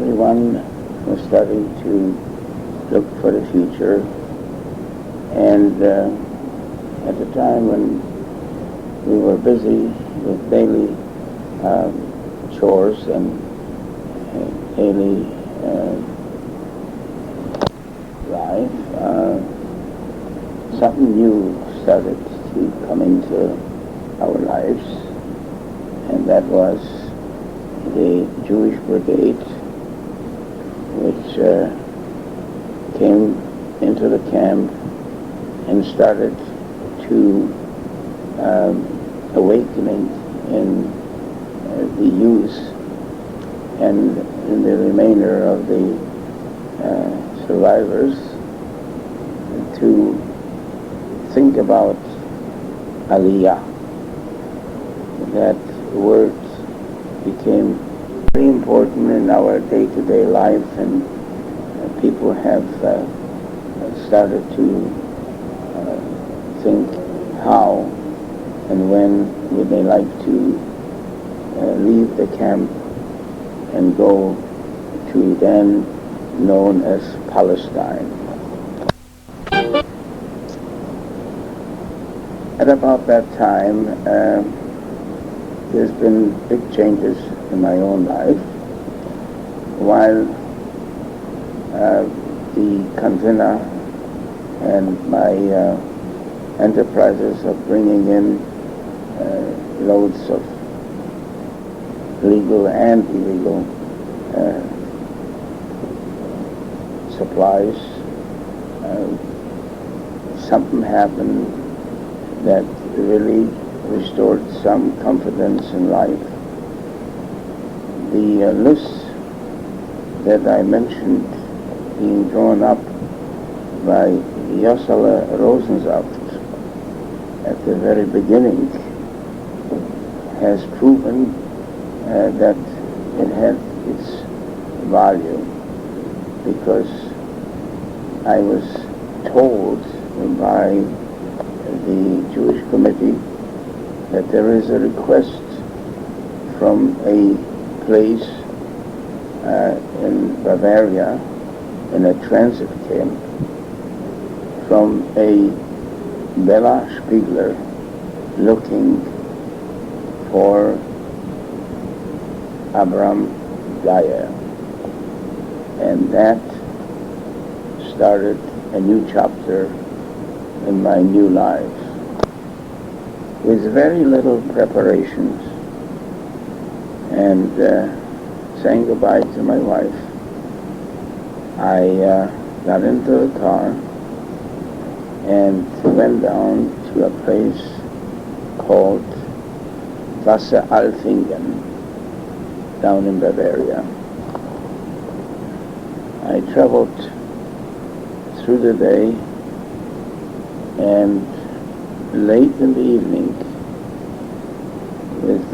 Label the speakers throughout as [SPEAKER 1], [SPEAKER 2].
[SPEAKER 1] everyone was starting to look for the future, and at the time when we were busy with daily chores and daily life, something new started to come into our lives, and that was the Jewish Brigade, which came into the camp and started to awakening in the youth and in the remainder of the survivors to think about Aliyah. That word became very important in our day-to-day life, and people have started to think how and when would they like to leave the camp and go to then known as Palestine. At about that time, there's been big changes in my own life. While the Canton and my enterprises of bringing in loads of legal and illegal supplies, something happened that really restored some confidence in life. The list that I mentioned being drawn up by Yosele Rosensaft at the very beginning has proven that it had its value, because I was told by the Jewish Committee that there is a request from a place in Bavaria in a transit camp from a Bela Shpigler looking for Abram Gaia, and that started a new chapter in my new life. With very little preparations and saying goodbye to my wife, I got into the car and went down to a place called Wasseralfingen down in Bavaria. I traveled through the day, and late in the evening, with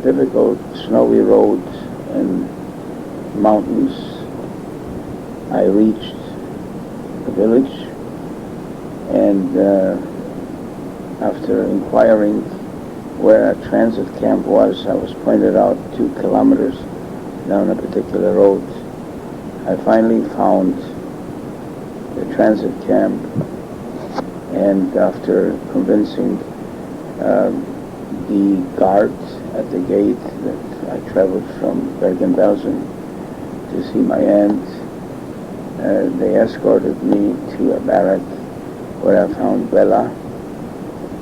[SPEAKER 1] difficult snowy roads and mountains, I reached the village, and after inquiring where a transit camp was, I was pointed out 2 kilometers down a particular road. I finally found the transit camp, and after convincing the guards at the gate that I traveled from Bergen-Belsen to see my aunt, they escorted me to a barrack where I found Bella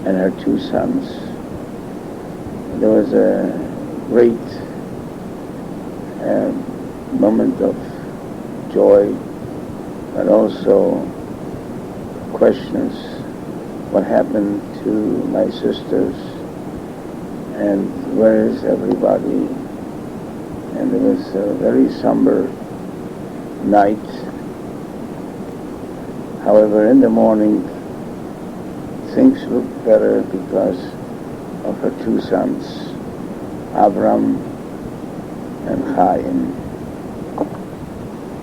[SPEAKER 1] and her 2 sons. There was a great moment of joy, but also questions. What happened to my sisters, and where is everybody? And it was a very somber night. However, in the morning, things looked better because of her 2 sons, Abram and Chaim.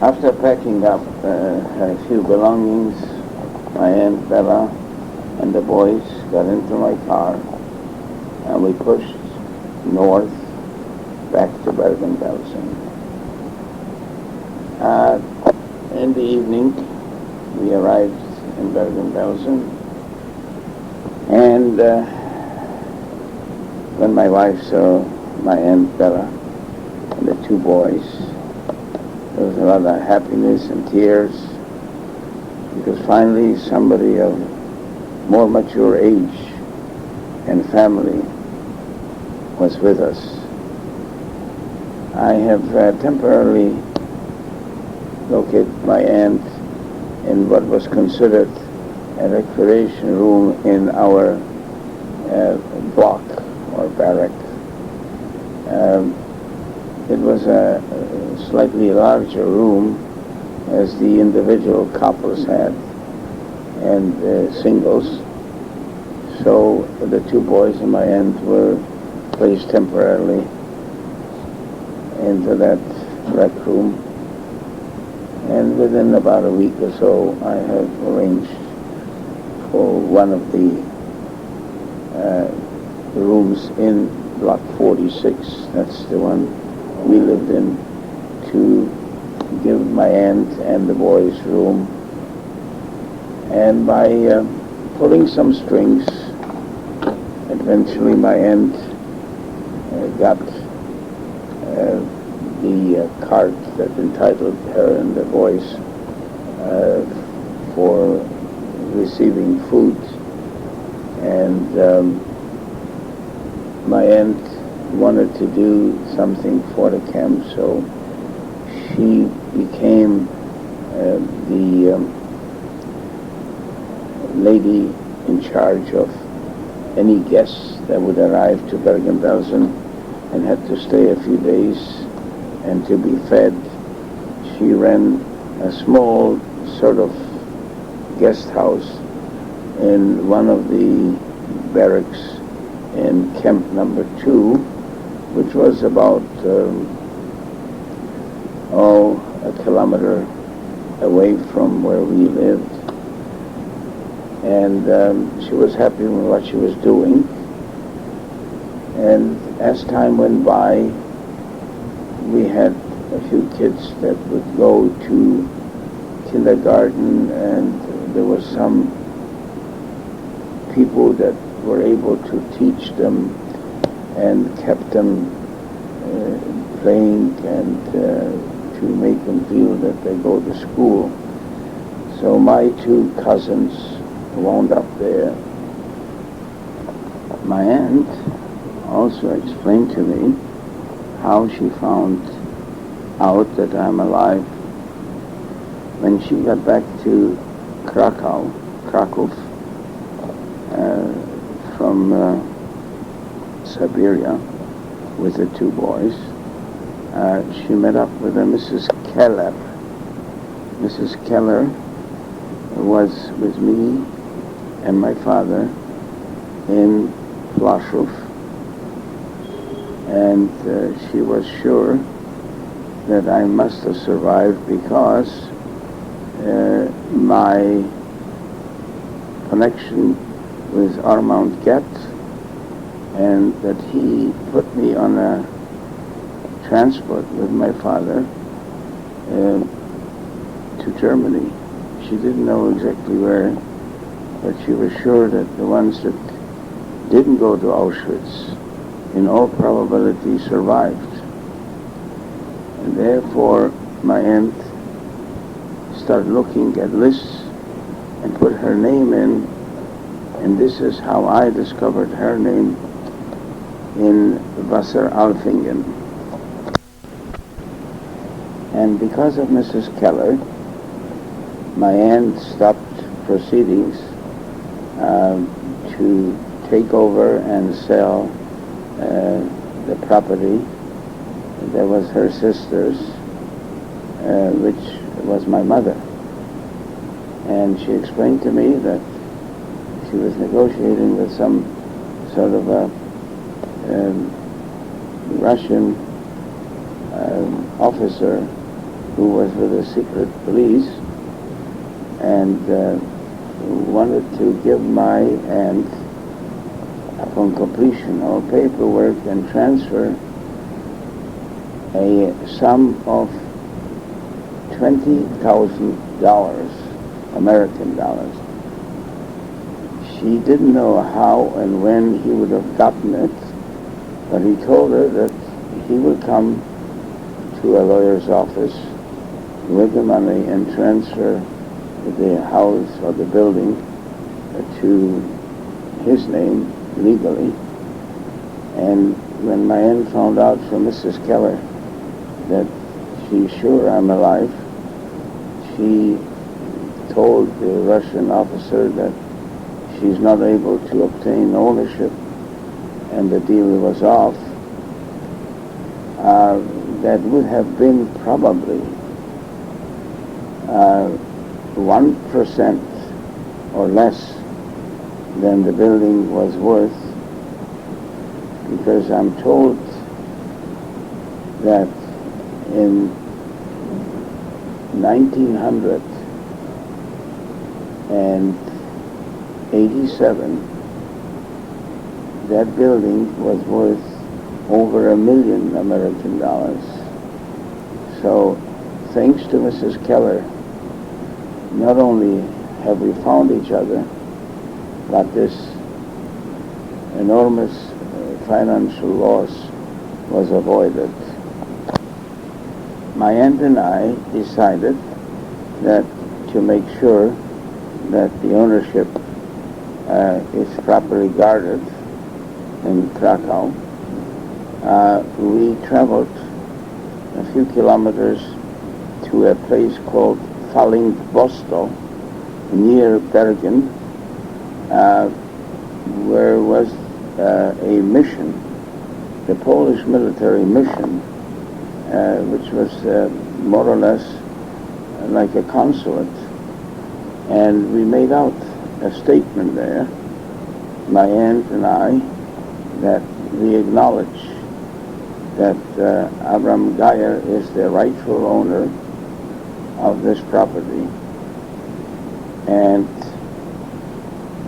[SPEAKER 1] After packing up a few belongings, my Aunt Bella and the boys got into my car, and we pushed north back to Bergen-Belsen. In the evening, we arrived in Bergen-Belsen, and when my wife saw my Aunt Bella and the two boys, there was a lot of happiness and tears, because finally somebody of more mature age and family was with us. I have temporarily located my aunt in what was considered a recreation room in our block or barrack. It was a slightly larger room as the individual couples had and singles. So the two boys and my aunt were placed temporarily into that rec room. And within about a week or so, I have arranged for one of the rooms in Block 46, that's the one we lived in, to give my aunt and the boys room. And by pulling some strings, eventually my aunt got the card that entitled her and the boys for receiving food. And my aunt wanted to do something for the camp, so she became the lady in charge of any guests that would arrive to Bergen-Belsen and had to stay a few days and to be fed. She ran a small sort of guest house in one of the barracks in camp number 2, which was about a kilometer away from where we lived. And she was happy with what she was doing. And as time went by, we had a few kids that would go to kindergarten, and there were some people that were able to teach them and kept them playing and to make them feel that they go to school. So my two cousins wound up there. My aunt also explained to me how she found out that I'm alive. When she got back to Krakow from Siberia with the two boys, she met up with a Mrs. Keller. Mrs. Keller was with me and my father in Plaszow, and she was sure that I must have survived because my connection with Armand Gett, and that he put me on a transport with my father to Germany. She didn't know exactly where, but she was sure that the ones that didn't go to Auschwitz in all probability survived. And therefore my aunt started looking at lists and put her name in, and this is how I discovered her name in Wasseralfingen. And because of Mrs. Keller, my aunt stopped proceedings to take over and sell the property that was her sister's, which was my mother. And she explained to me that she was negotiating with some sort of a Russian officer who was with the secret police, and wanted to give my aunt, upon completion of paperwork and transfer, a sum of $20,000, American dollars. She didn't know how and when he would have gotten it, but he told her that he would come to a lawyer's office with the money and transfer the house or the building to his name legally. And when my aunt found out from Mrs. Keller that she's sure I'm alive, she told the Russian officer that she's not able to obtain ownership and the deal was off. That would have been probably 1% or less than the building was worth, because I'm told that in 1987 that building was worth over $1 million American dollars. So thanks to Mrs. Keller, not only have we found each other, but this enormous financial loss was avoided. My aunt and I decided that to make sure that the ownership is properly guarded in Krakow, we traveled a few kilometers to a place called Falling-Bosto near Bergen, where was a mission, the Polish military mission, which was more or less like a consulate. And we made out a statement there, my aunt and I, that we acknowledge that Abram Geyer is the rightful owner of this property, and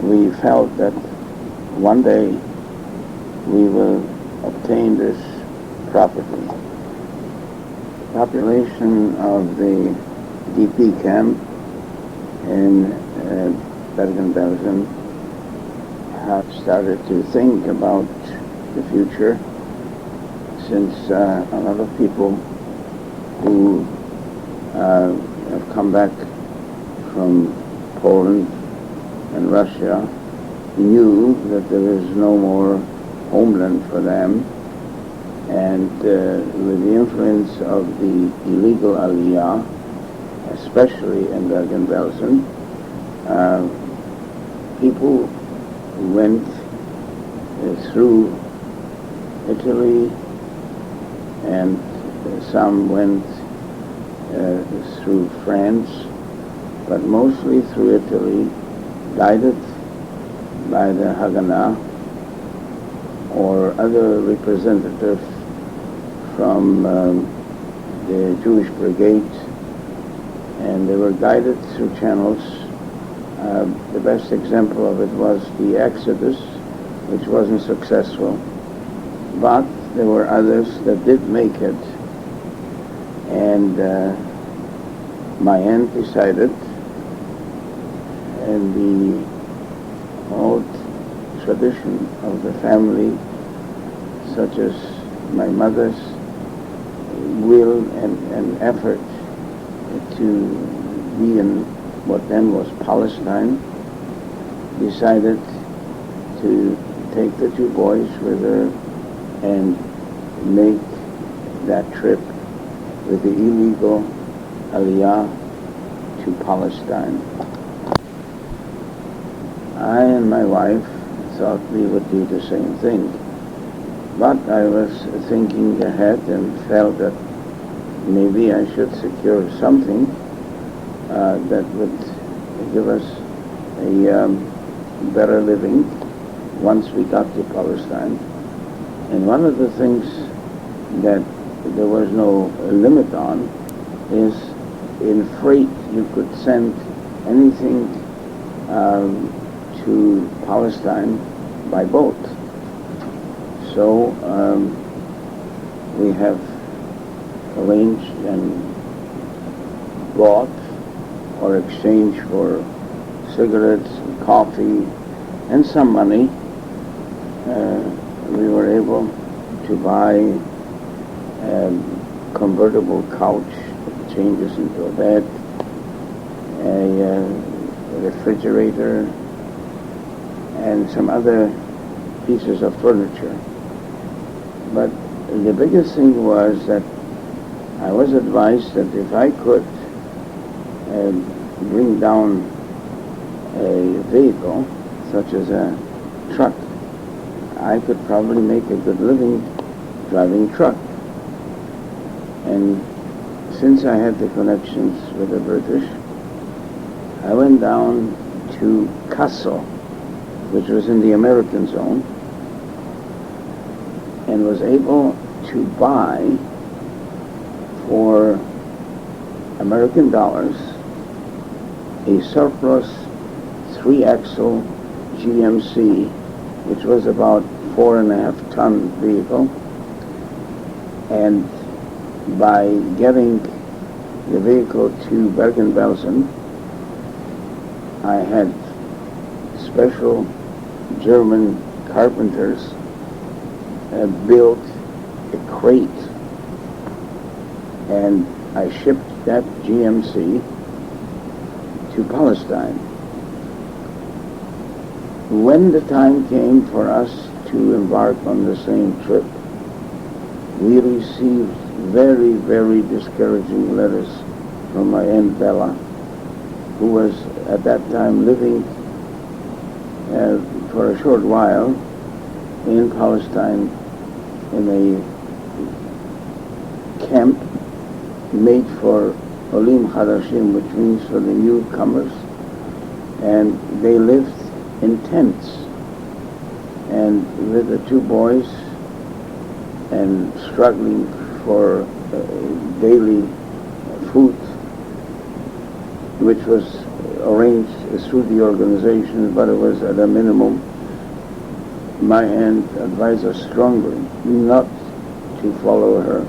[SPEAKER 1] we felt that one day we will obtain this property. The population of the DP camp in Bergen-Belsen have started to think about the future, since a lot of people who have come back from Poland and Russia knew that there is no more homeland for them, and with the influence of the illegal Aliyah, especially in Bergen-Belsen, people went through Italy, and some went through France, but mostly through Italy, guided by the Haganah or other representatives from the Jewish Brigade, and they were guided through channels. The best example of it was the Exodus, which wasn't successful, but there were others that did make it. And my aunt decided, in the old tradition of the family, such as my mother's will and effort to be in what then was Palestine, decided to take the two boys with her and make that trip with the illegal Aliyah to Palestine. I and my wife thought we would do the same thing, but I was thinking ahead and felt that maybe I should secure something that would give us a better living once we got to Palestine. And one of the things that there was no limit on is in freight you could send anything to Palestine by boat. So we have arranged and bought or exchanged for cigarettes, and coffee, and some money, we were able to buy a convertible couch that changes into a bed, a refrigerator, and some other pieces of furniture. But the biggest thing was that I was advised that if I could bring down a vehicle, such as a truck, I could probably make a good living driving truck. And since I had the connections with the British, I went down to Kassel, which was in the American zone, and was able to buy for American dollars a surplus 3-axle GMC, which was about 4.5-ton vehicle, and by getting the vehicle to Bergen-Belsen, I had special German carpenters built a crate, and I shipped that GMC to Palestine. When the time came for us to embark on the same trip, we received very, very discouraging letters from my Aunt Bella, who was at that time living for a short while in Palestine in a camp made for Olim Hadashim, which means for the newcomers, and they lived in tents, and with the 2 boys, and struggling for daily food, which was arranged through the organization, but it was at a minimum. My aunt advised us strongly not to follow her.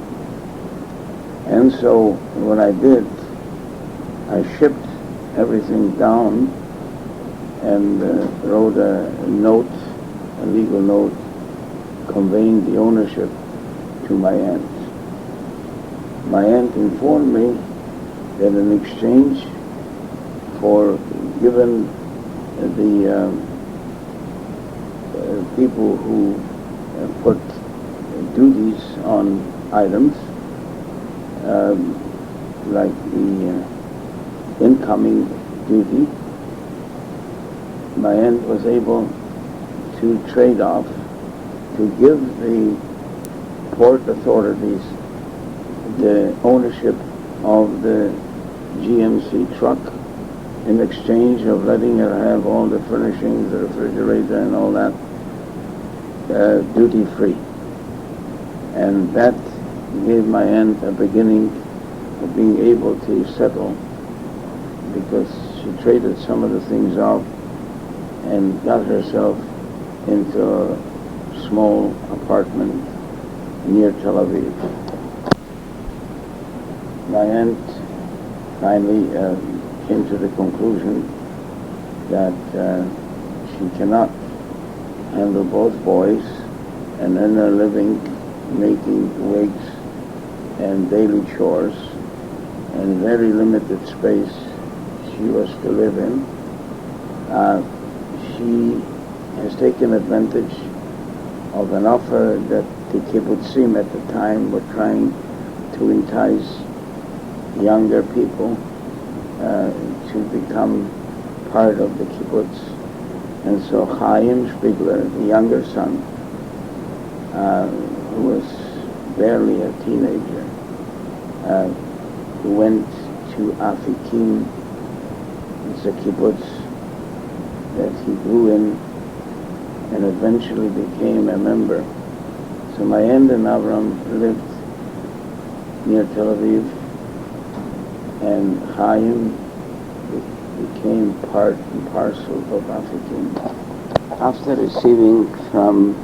[SPEAKER 1] And so what I did, I shipped everything down and wrote a note, a legal note, conveying the ownership to my aunt. My aunt informed me that in exchange for giving the people who put duties on items, like the incoming duty, my aunt was able to trade off, to give the port authorities the ownership of the GMC truck in exchange of letting her have all the furnishings, the refrigerator and all that, duty free. And that gave my aunt a beginning of being able to settle, because she traded some of the things off and got herself into a small apartment near Tel Aviv. My aunt finally came to the conclusion that she cannot handle both boys and earn her living making wigs and daily chores, and very limited space she was to live in. She has taken advantage of an offer that the kibbutzim at the time were trying to entice younger people to become part of the kibbutz. And so Chaim Shpigler, the younger son, who was barely a teenager, went to Afikim. It's a kibbutz that he grew in and eventually became a member. So my aunt and Abram lived near Tel Aviv, and Chaim became part and parcel of Afikim. After receiving from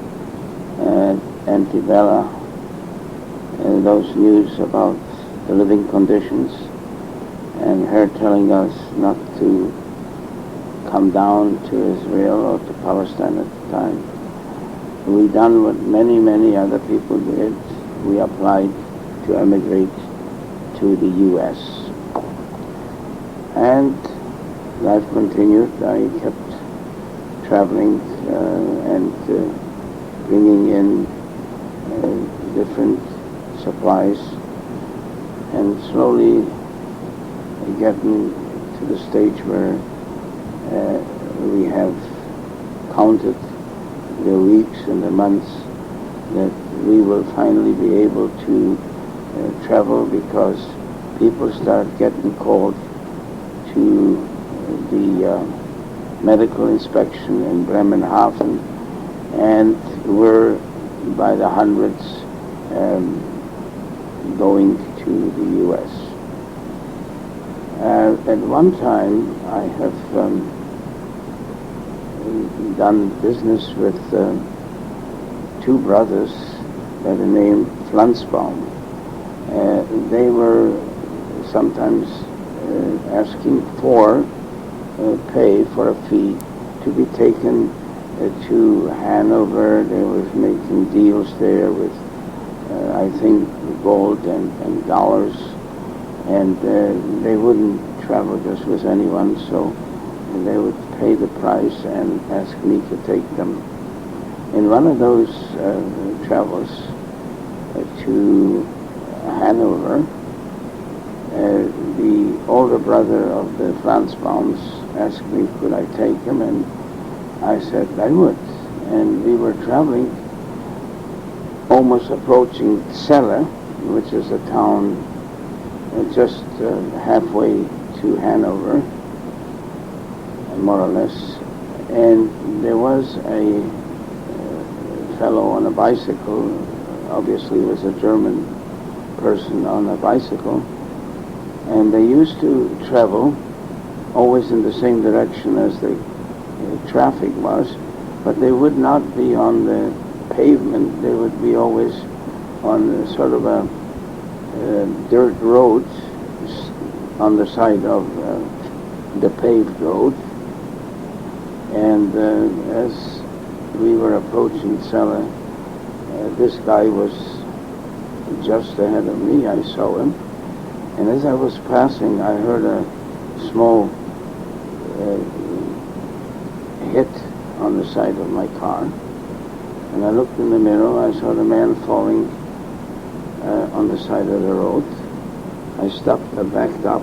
[SPEAKER 1] Auntie Bela those news about the living conditions, and her telling us not to come down to Israel or to Palestine at the time. We done what many, many other people did. We applied to emigrate to the U.S. And life continued. I kept traveling and bringing in different supplies, and slowly getting to the stage where we have counted the weeks and the months that we will finally be able to travel, because people start getting called to the medical inspection in Bremenhaven, and we're by the hundreds going to the U.S. At one time, I have done business with two brothers by the name Steinbaums. They were sometimes asking for pay for a fee to be taken to Hanover. They were making deals there with, I think, gold and dollars, and they wouldn't travel just with anyone, so they would pay the price and ask me to take them. In one of those travels to Hanover, the older brother of the Steinbaums asked me could I take him, and I said I would. And we were traveling, almost approaching Celle, which is a town just halfway to Hanover, more or less. And there was a fellow on a bicycle, obviously was a German person on a bicycle, and they used to travel always in the same direction as the traffic was, but they would not be on the pavement. They would be always on sort of a dirt road on the side of the paved road. And as we were approaching Celle, this guy was just ahead of me. I saw him, and as I was passing, I heard a small hit on the side of my car, and I looked in the mirror. I saw the man falling on the side of the road. I stopped, I backed up,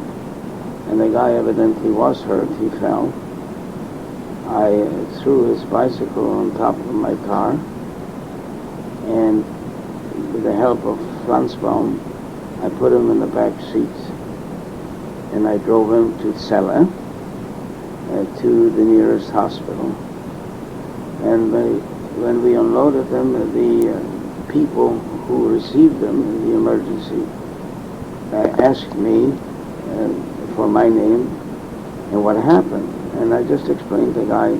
[SPEAKER 1] and the guy evidently was hurt. He fell. I threw his bicycle on top of my car, and with the help of Steinbaums, I put him in the back seat, and I drove him to Celle, to the nearest hospital. And when we unloaded them, the people who received them in the emergency asked me for my name and what happened. And I just explained to the guy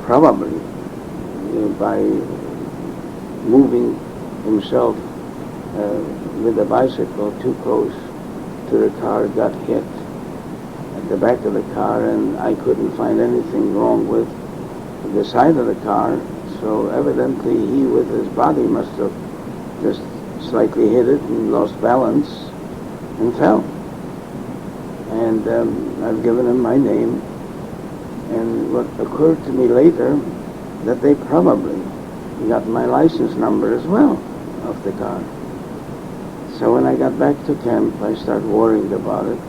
[SPEAKER 1] probably by moving himself with the bicycle too close to the car, got hit at the back of the car, and I couldn't find anything wrong with the side of the car, so evidently he with his body must have just slightly hit it and lost balance and fell. And I've given him my name, and what occurred to me later, that they probably got my license number as well of the car. So when I got back to camp, I started worrying about it.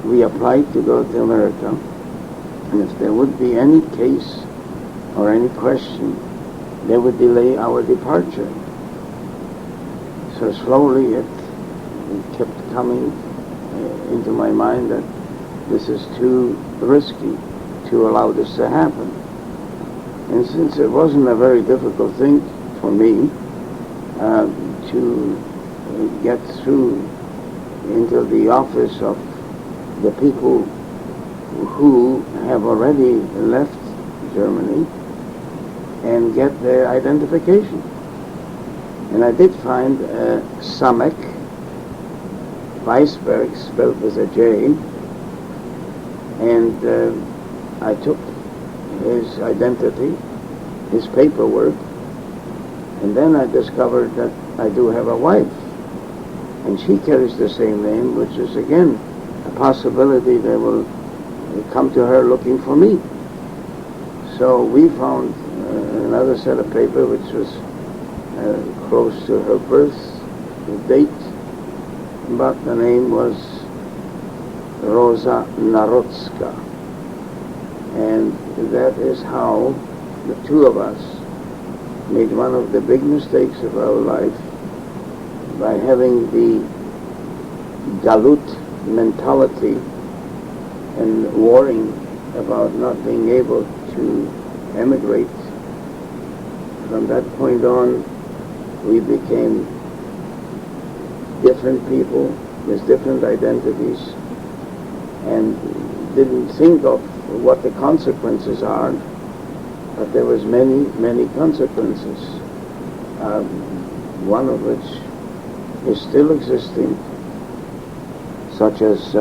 [SPEAKER 1] We applied to go to America, and if there would be any case or any question, they would delay our departure. So slowly it kept coming into my mind that this is too risky to allow this to happen. And since it wasn't a very difficult thing for me to get through into the office of the people who have already left Germany and get their identification. And I did find Samek, Weisberg, spelled with a J, and I took his identity, his paperwork, and then I discovered that I do have a wife, and she carries the same name, which is again a possibility they will come to her looking for me. So we found another set of paper which was close to her birth date, but the name was Rosa Narodska. And that is how the two of us made one of the big mistakes of our life by having the galut mentality and worrying about not being able to emigrate. From that point on, we became different people with different identities and didn't think of what the consequences are, but there was many consequences, one of which is still existing, such as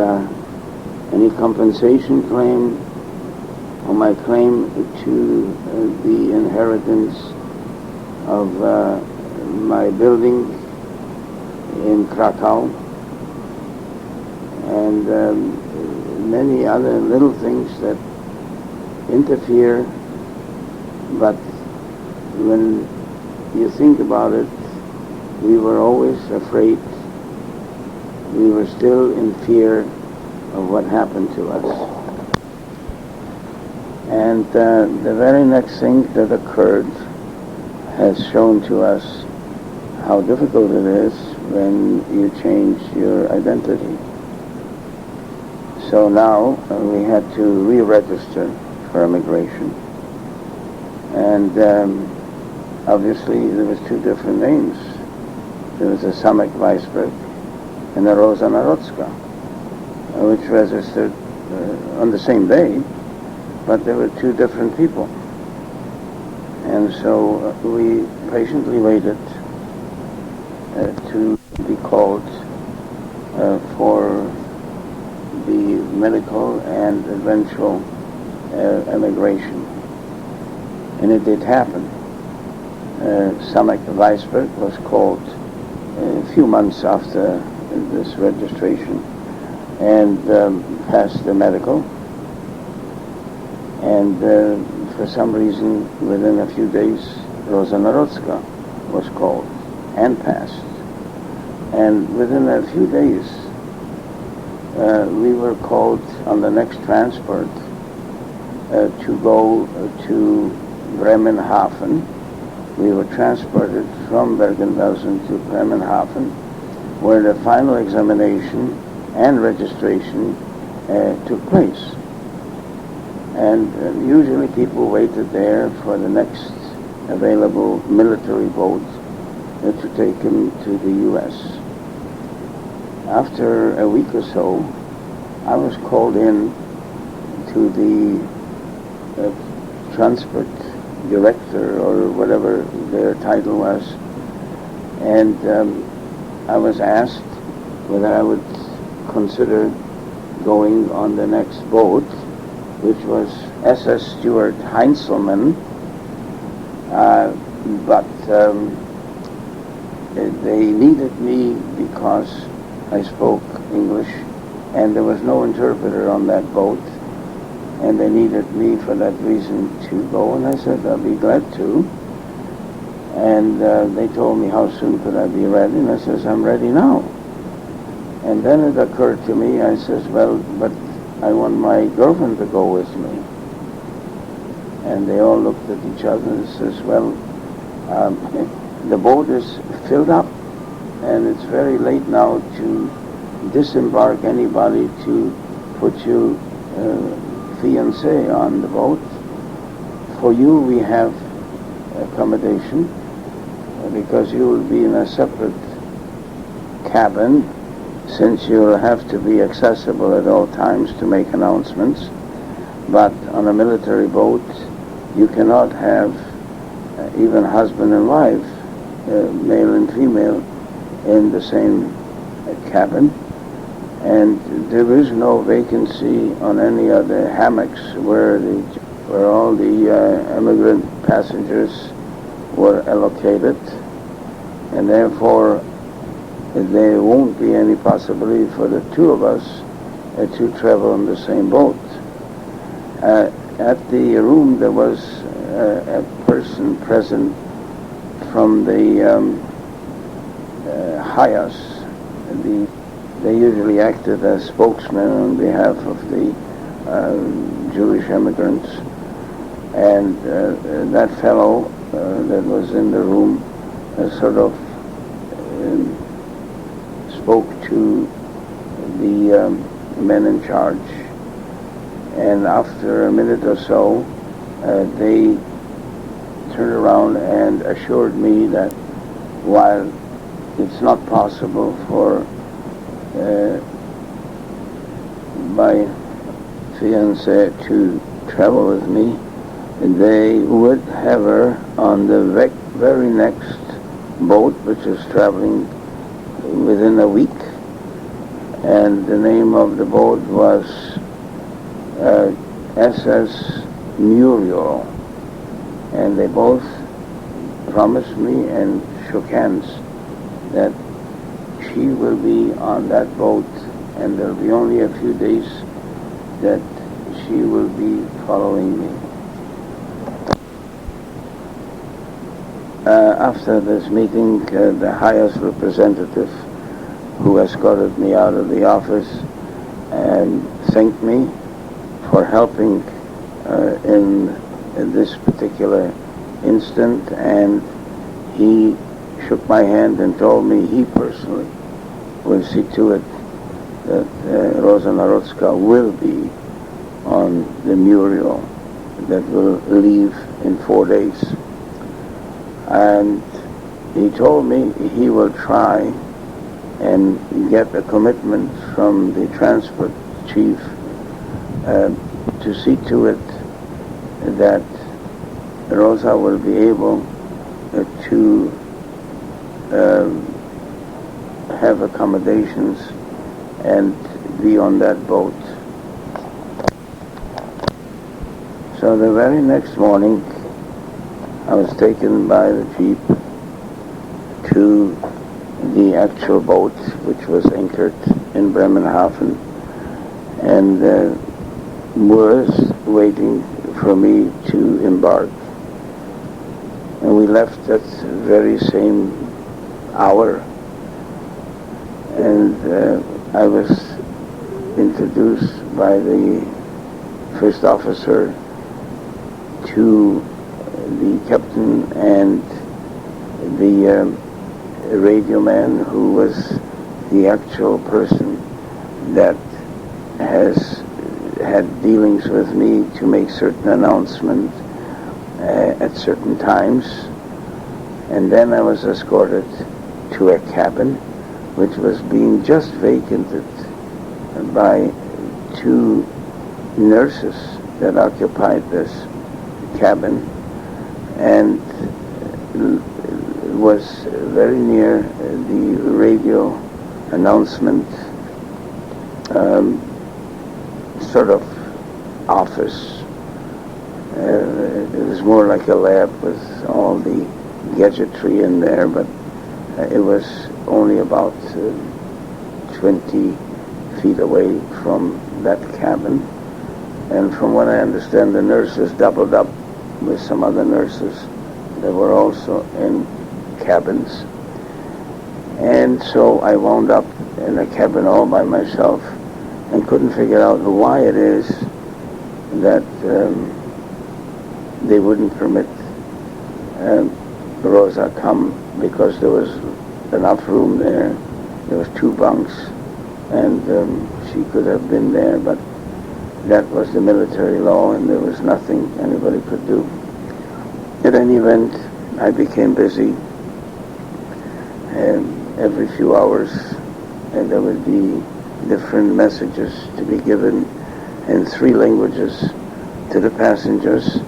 [SPEAKER 1] any compensation claim or my claim to the inheritance of my building in Krakow, and many other little things that interfere, but when you think about it, we were always afraid. We were still in fear of what happened to us. And the very next thing that occurred has shown to us how difficult it is when you change your identity. So now we had to re-register for immigration. And obviously there was two different names. There was a Samek Weisberg and a Rosa Narodska, which registered on the same day, but there were two different people. And so we patiently waited to be called for the medical and eventual immigration. And it did happen. Samek Weisberg was called a few months after this registration and passed the medical. And for some reason, within a few days, Rosa Narodska was called and passed. And within a few days, we were called on the next transport to go to Bremenhaven. We were transported from Bergen-Belsen to Bremenhaven, where the final examination and registration took place. And usually people waited there for the next available military boat to take them to the U.S. After a week or so, I was called in to the transport director, or whatever their title was, and I was asked whether I would consider going on the next boat, which was SS Stuart Heinzelman, but they needed me because I spoke English, and there was no interpreter on that boat, and they needed me for that reason to go, and I said I'll be glad to. And they told me how soon could I be ready, and I says I'm ready now. And then it occurred to me, I says, well, but I want my girlfriend to go with me. And they all looked at each other and says, well, the boat is filled up, and it's very late now to disembark anybody to put you fiancé on the boat. For you we have accommodation because you will be in a separate cabin, since you'll have to be accessible at all times to make announcements. But on a military boat you cannot have even husband and wife, male and female, in the same cabin. and there is no vacancy on any other hammocks where all the immigrant passengers were allocated, and therefore there won't be any possibility for the two of us to travel on the same boat. At the room there was a person present from the Hayas. They usually acted as spokesmen on behalf of the Jewish immigrants, and that fellow that was in the room sort of spoke to the men in charge, and after a minute or so they turned around and assured me that while it's not possible for my fiancée to travel with me, they would have her on the very next boat, which is traveling within a week, and the name of the boat was SS Muriel, and they both promised me and shook hands that she will be on that boat, and there will be only a few days that she will be following me. After this meeting, the highest representative who escorted me out of the office thanked me for helping in this particular instant, and he shook my hand and told me he personally will see to it that Rosa Narodska will be on the Muriel that will leave in 4 days. And he told me he will try and get a commitment from the transport chief to see to it that Rosa will be able to have accommodations and be on that boat. So the very next morning I was taken by the jeep to the actual boat, which was anchored in Bremenhaven, and was waiting for me to embark. And we left at the very same hour, and I was introduced by the first officer to the captain and the radio man, who was the actual person that has had dealings with me to make certain announcements at certain times. And then I was escorted to a cabin which was being just vacated by two nurses that occupied this cabin, and was very near the radio announcement sort of office. It was more like a lab with all the gadgetry in there, but it was only about 20 feet away from that cabin. And from what I understand, the nurses doubled up with some other nurses that were also in cabins. And so I wound up in a cabin all by myself and couldn't figure out why it is that they wouldn't permit Rosa come, because there was enough room there. There was 2 bunks, and she could have been there, but that was the military law, and there was nothing anybody could do. At any event, I became busy, and every few hours there would be different messages to be given in 3 languages to the passengers,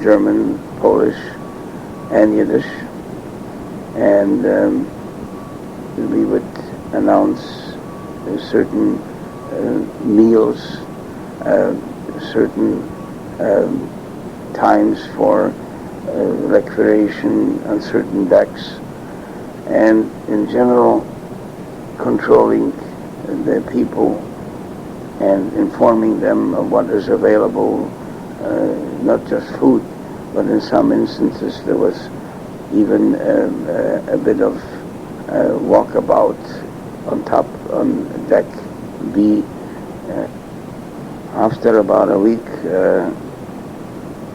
[SPEAKER 1] German, Polish, and Yiddish, and we would announce certain meals, certain times for recreation on certain decks, and in general controlling the people and informing them of what is available, not just food, but in some instances there was even a bit of walkabout on deck B. After about a week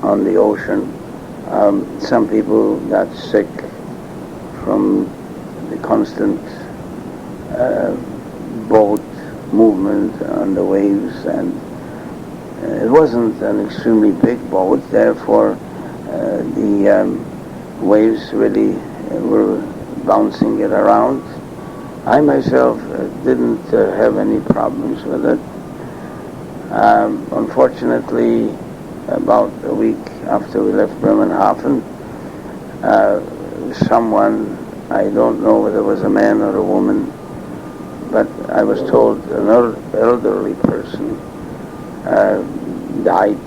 [SPEAKER 1] on the ocean, some people got sick from the constant boat movement on the waves, and it wasn't an extremely big boat, therefore the waves really were bouncing it around. I myself didn't have any problems with it. Unfortunately, about a week after we left Bremerhaven, someone, I don't know whether it was a man or a woman, but I was told an elderly person died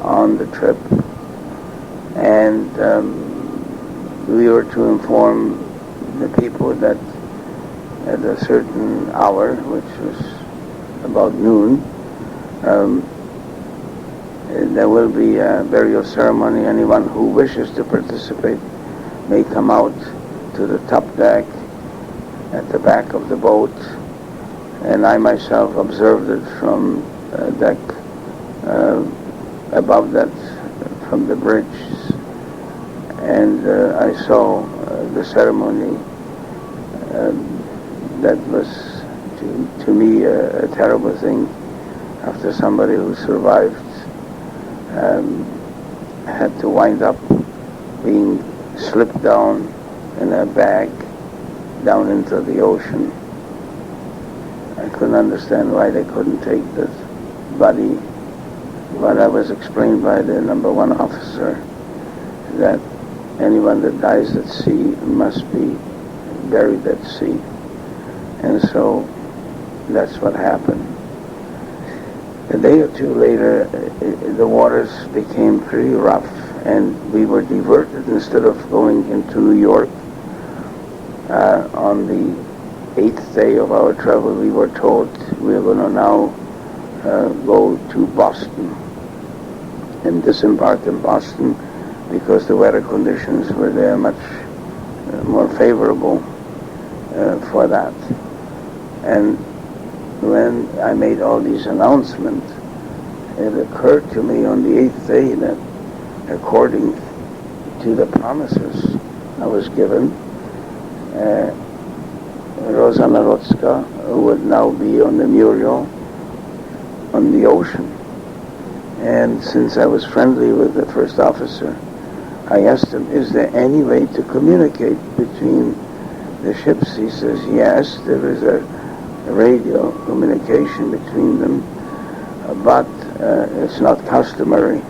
[SPEAKER 1] on the trip, and we were to inform the people that at a certain hour, which was about noon, there will be a burial ceremony. Anyone who wishes to participate may come out to the top deck at the back of the boat, and I myself observed it from deck above that, from the bridge, and I saw the ceremony. That was to me a terrible thing, after somebody who survived had to wind up being slipped down in a bag down into the ocean. I couldn't understand why they couldn't take the body, but I was explained by the number one officer that anyone that dies at sea must be buried at sea. And so that's what happened. A day or two later, the waters became pretty rough, and we were diverted. Instead of going into New York, on the 8th day of our travel, we were told we were going to now go to Boston and disembark in Boston, because the weather conditions were there much more favorable for that. And when I made all these announcements, it occurred to me on the 8th day that according to the promises I was given, Rosa Narodska would now be on the Muriel on the ocean. And since I was friendly with the first officer, I asked him, is there any way to communicate between the ships? He says, yes, there is a radio communication between them, but it's not customary.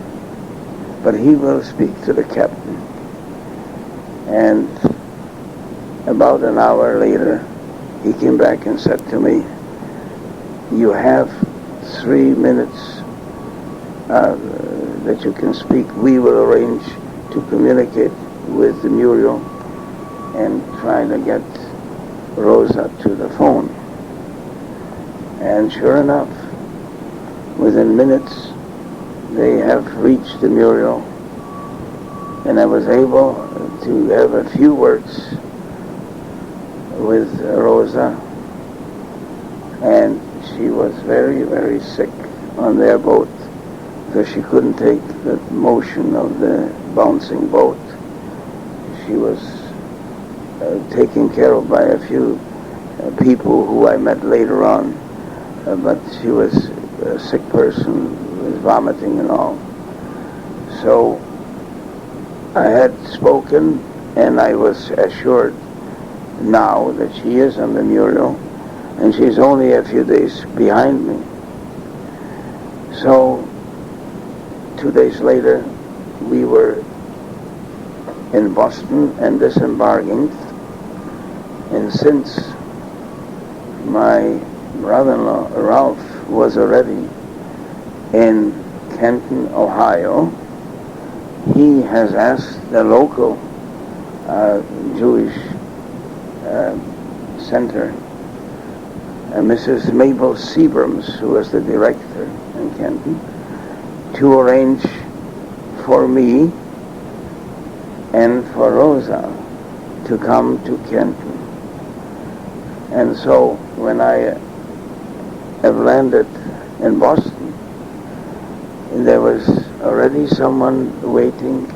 [SPEAKER 1] But he will speak to the captain. And about an hour later, he came back and said to me, you have 3 minutes that you can speak. We will arrange to communicate with the Muriel and try to get Rosa to the phone. And sure enough, within minutes, they have reached the Muriel, and I was able to have a few words with Rosa, and she was very, very sick on their boat, because she couldn't take the motion of the bouncing boat. She was taken care of by a few people who I met later on, but she was a sick person, was vomiting and all. So I had spoken, and I was assured now that she is on the Muriel, and she's only a few days behind me. So 2 days later, we were in Boston and disembarking, and since my brother-in-law, Ralph, was already in Canton, Ohio. He has asked the local Jewish center, Mrs. Mabel Seabrams, who was the director in Canton, to arrange for me and for Rosa to come to Canton. And so when I have landed in Boston, there was already someone waiting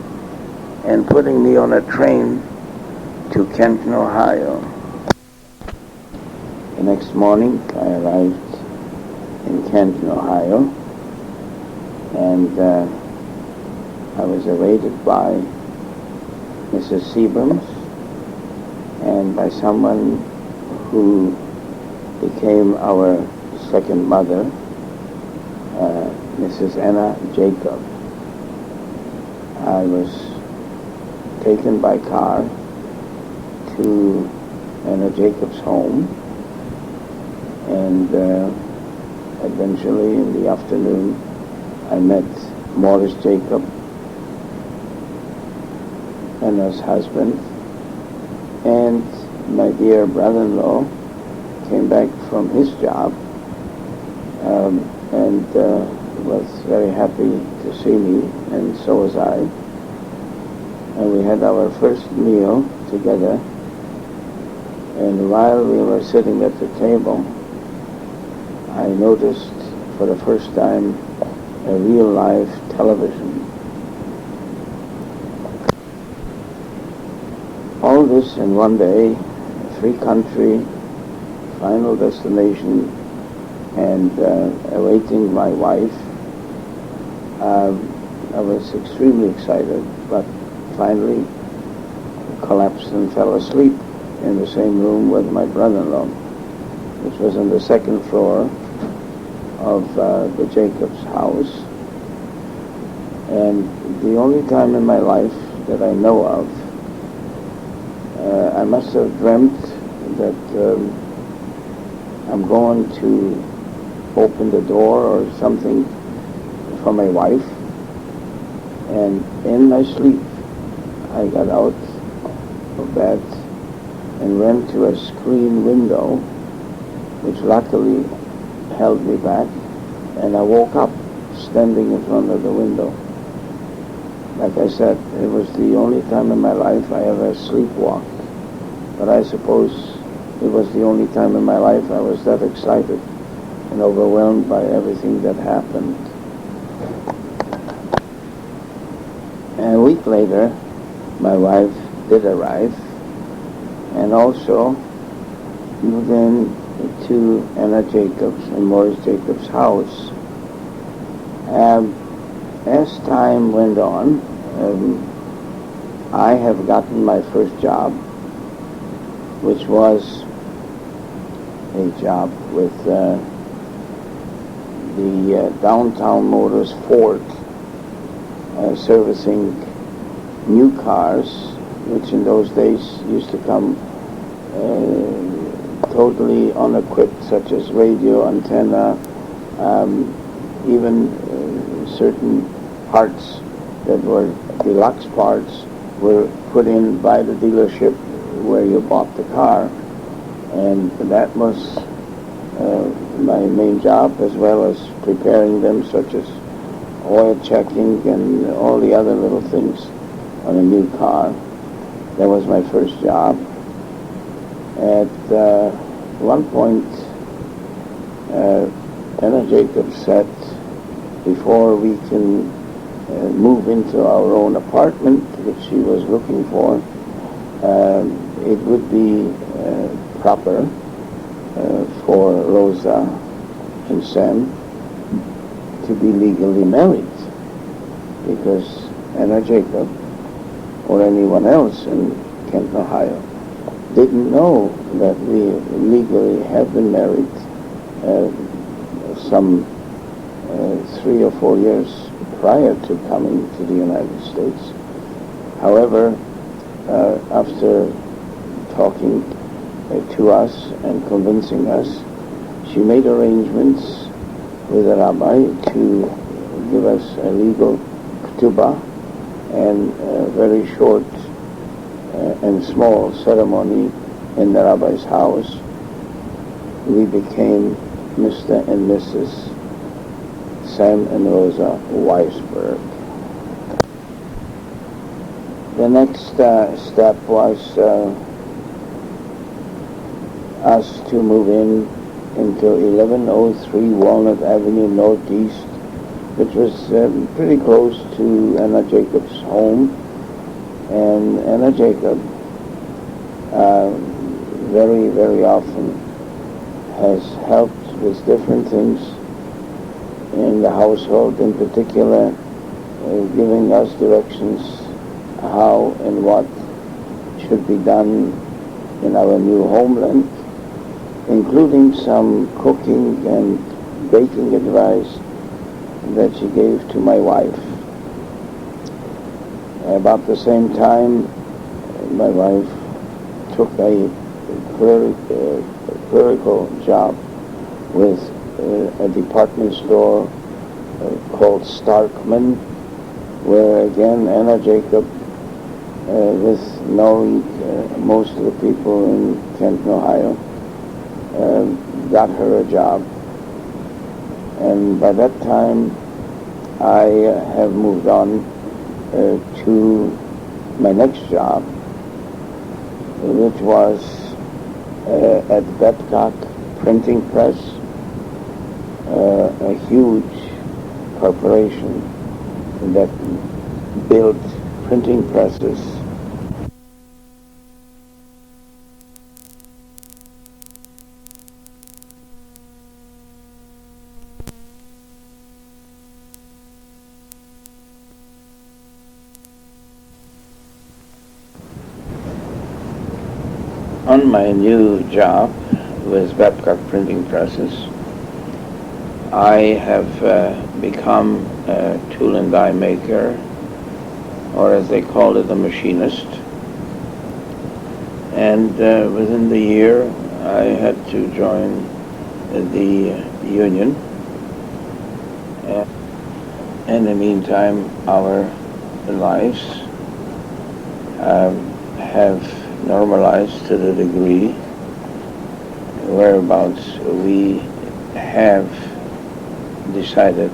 [SPEAKER 1] and putting me on a train to Canton, Ohio. The next morning I arrived in Canton, Ohio, and I was awaited by Mrs. Seabrams and by someone who became our second mother, Mrs. Anna Jacob. I was taken by car to Anna Jacob's home, and eventually in the afternoon I met Morris Jacob, Anna's husband, and my dear brother-in-law came back from his job and was very happy to see me, and so was I. And we had our first meal together, and while we were sitting at the table, I noticed for the first time a real live television. All this in one day, free country, final destination, and awaiting my wife. I was extremely excited, but finally collapsed and fell asleep in the same room with my brother-in-law, which was on the second floor of the Jacobs house. And the only time in my life that I know of, I must have dreamt that I'm going to open the door or something for my wife, and in my sleep I got out of bed and went to a screen window, which luckily held me back, and I woke up standing in front of the window. Like I said, it was the only time in my life I ever sleepwalked, but I suppose it was the only time in my life I was that excited and overwhelmed by everything that happened. And a week later, my wife did arrive, and also moved in to Anna Jacobs and Morris Jacobs' house. As time went on, I have gotten my first job, which was a job with the Downtown Motors Ford, servicing new cars, which in those days used to come totally unequipped, such as radio, antenna, even certain parts that were deluxe parts were put in by the dealership where you bought the car. And that was my main job, as well as preparing them, such as oil checking and all the other little things on a new car. That was my first job. At one point, Anna Jacobs said, before we can move into our own apartment, which she was looking for, it would be proper for Rosa and Sam to be legally married, because Anna Jacob or anyone else in Canton, Ohio didn't know that we legally have been married some 3 or 4 years prior to coming to the United States. However, after talking to us and convincing us, she made arrangements with the rabbi to give us a legal ketubah and a very short and small ceremony in the rabbi's house. We became Mr. and Mrs. Sam and Rosa Weisberg. The next step was us to move into 1103 Walnut Avenue Northeast, which was pretty close to Anna Jacob's home. And Anna Jacob very, very often has helped with different things in the household, in particular giving us directions how and what should be done in our new homeland, including some cooking and baking advice that she gave to my wife. About the same time, my wife took a clerical job with a department store called Starkman, where again Anna Jacob, with knowing most of the people in Canton, Ohio, got her a job. And by that time I have moved on to my next job, which was at Babcock Printing Press, a huge corporation that built printing presses. On my new job with Babcock Printing Presses, I have become a tool and die maker, or as they called it, a machinist. And within the year, I had to join the union. In the meantime, our lives have normalized to the degree whereabouts we have decided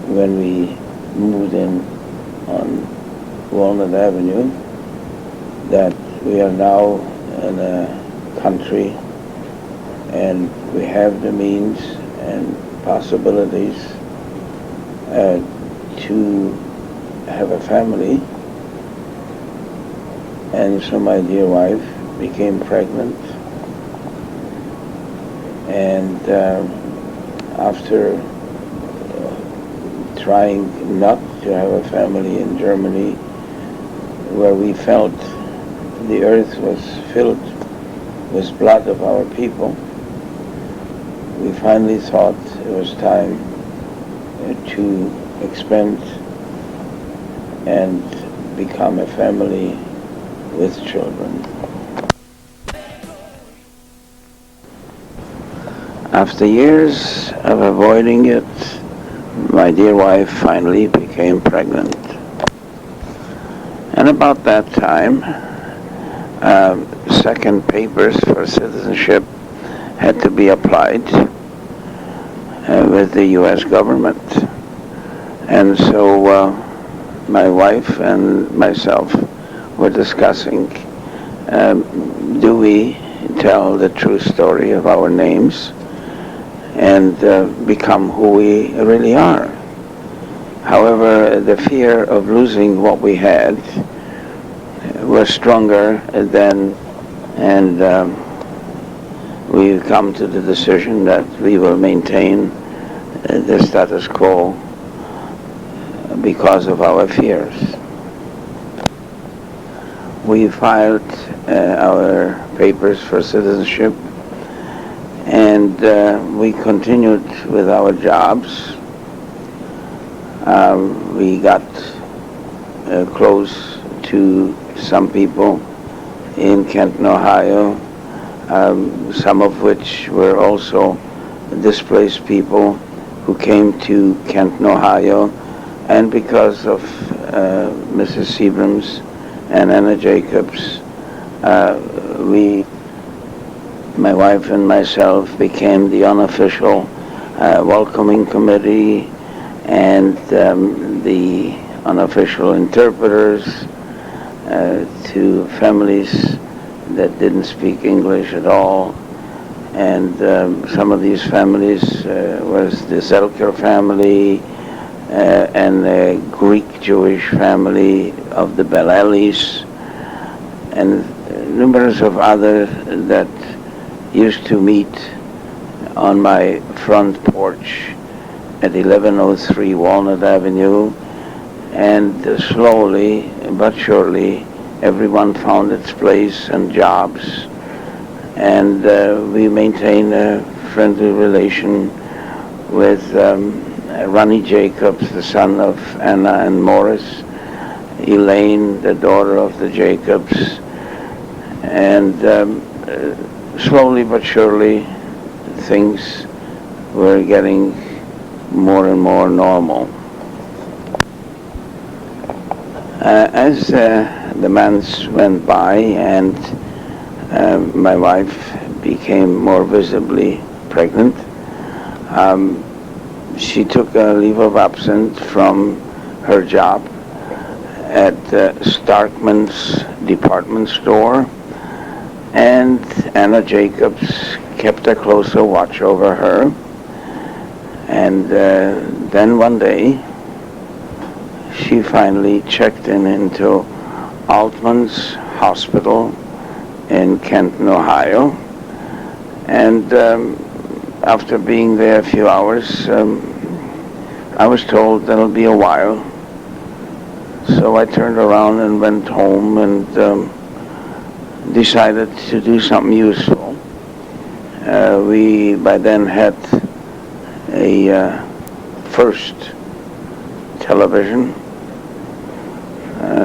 [SPEAKER 1] when we moved in on Walnut Avenue that we are now in a country and we have the means and possibilities to have a family. And so my dear wife became pregnant, and after trying not to have a family in Germany, where we felt the earth was filled with blood of our people, we finally thought it was time to expand and become a family with children. After years of avoiding it, my dear wife finally became pregnant. And about that time, second papers for citizenship had to be applied with the U.S. government. And so my wife and myself were discussing, do we tell the true story of our names and become who we really are? However, the fear of losing what we had was stronger than, and we've come to the decision that we will maintain the status quo because of our fears. We filed our papers for citizenship, and we continued with our jobs. We got close to some people in Canton, Ohio, some of which were also displaced people who came to Canton, Ohio, and because of Mrs. Abrams and Anna Jacobs, my wife and myself, became the unofficial welcoming committee and the unofficial interpreters to families that didn't speak English at all. And some of these families was the Zelger family and the Greek Jewish family of the Benellis, and numerous of others that used to meet on my front porch at 1103 Walnut Avenue, and slowly but surely everyone found its place and jobs, and we maintain a friendly relation with Ronnie Jacobs, the son of Anna and Morris, Elaine, the daughter of the Jacobs, and slowly but surely things were getting more and more normal. As the months went by and my wife became more visibly pregnant, she took a leave of absence from her job at Starkman's department store, and Anna Jacobs kept a closer watch over her. And then one day she finally checked into Altman's hospital in Canton, Ohio, and after being there a few hours, I was told that it'll be a while. So I turned around and went home and decided to do something useful. We by then had a first television,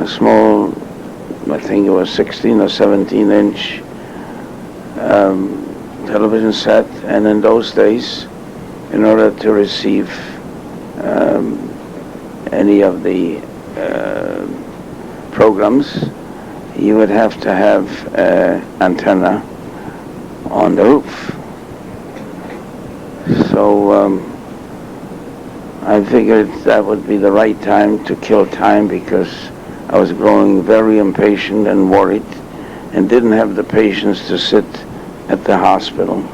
[SPEAKER 1] small, I think it was 16 or 17 inch television set, and in those days, in order to receive any of the programs, you would have to have an antenna on the roof. So I figured that would be the right time to kill time, because I was growing very impatient and worried and didn't have the patience to sit at the hospital.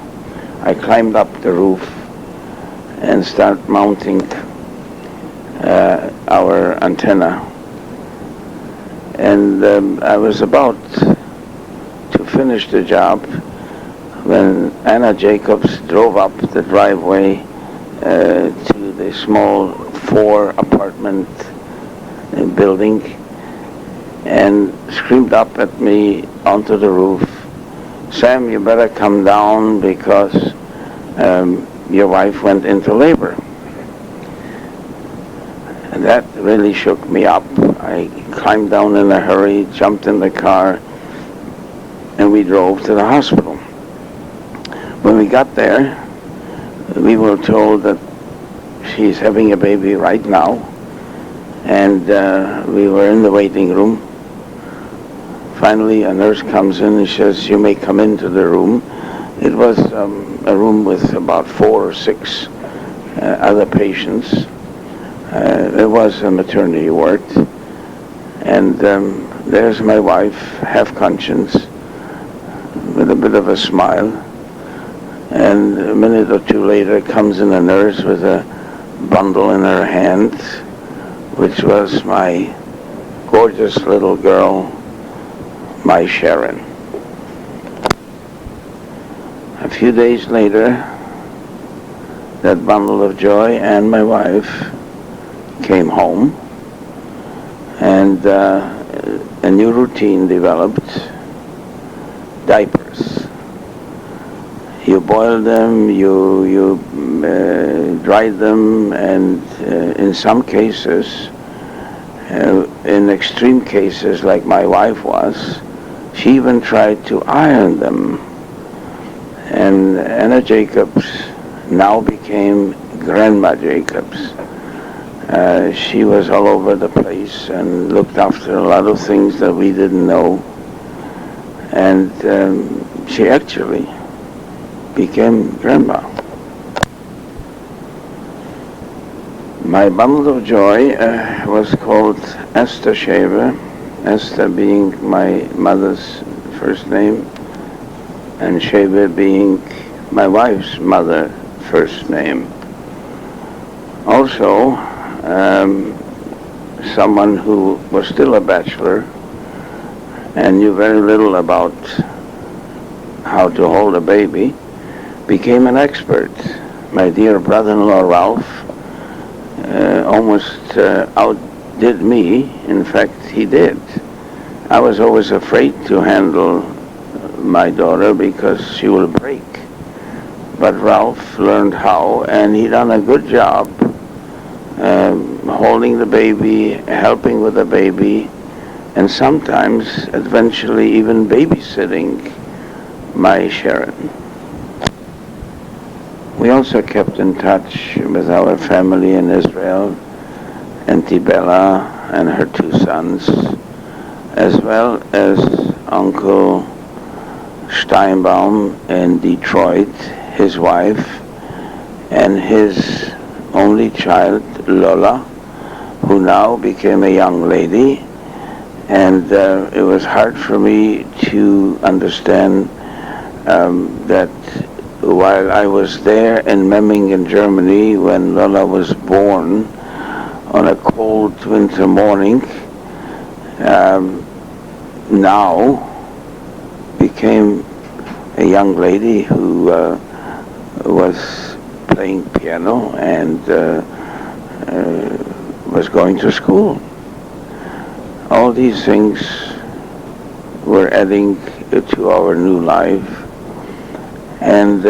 [SPEAKER 1] I climbed up the roof and started mounting our antenna. And I was about to finish the job when Anna Jacobs drove up the driveway to the small 4-apartment building and screamed up at me onto the roof, "Sam, you better come down because your wife went into labor." And that really shook me up. I climbed down in a hurry, jumped in the car, and we drove to the hospital. When we got there, we were told that she's having a baby right now, and we were in the waiting room. Finally, a nurse comes in and says, "You may come into the room." It was a room with about 4 or 6 other patients. It was a maternity ward, and there's my wife, half conscious, with a bit of a smile, and a minute or two later comes in a nurse with a bundle in her hand, which was my gorgeous little girl, my Sharon. A few days later, that bundle of joy and my wife came home, and a new routine developed: diapers. You boil them, you dry them, and in some cases, in extreme cases like my wife was, she even tried to iron them. And Anna Jacobs now became Grandma Jacobs. She was all over the place and looked after a lot of things that we didn't know. And she actually became Grandma. My bundle of joy was called Esther Shaver, Esther being my mother's first name, and Shaver being my wife's mother's first name. Also, someone who was still a bachelor and knew very little about how to hold a baby, became an expert. My dear brother-in-law Ralph almost outdid me. In fact, he did. I was always afraid to handle my daughter because she will break. But Ralph learned how, and he done a good job holding the baby, helping with the baby, and sometimes, eventually, even babysitting my Sharon. We also kept in touch with our family in Israel, Auntie Bela and her two sons, as well as Uncle Steinbaum in Detroit, his wife, and his only child, Lola, who now became a young lady. And it was hard for me to understand that while I was there in Memmingen, Germany, when Lola was born on a cold winter morning, now became a young lady who was playing piano and was going to school. All these things were adding to our new life. And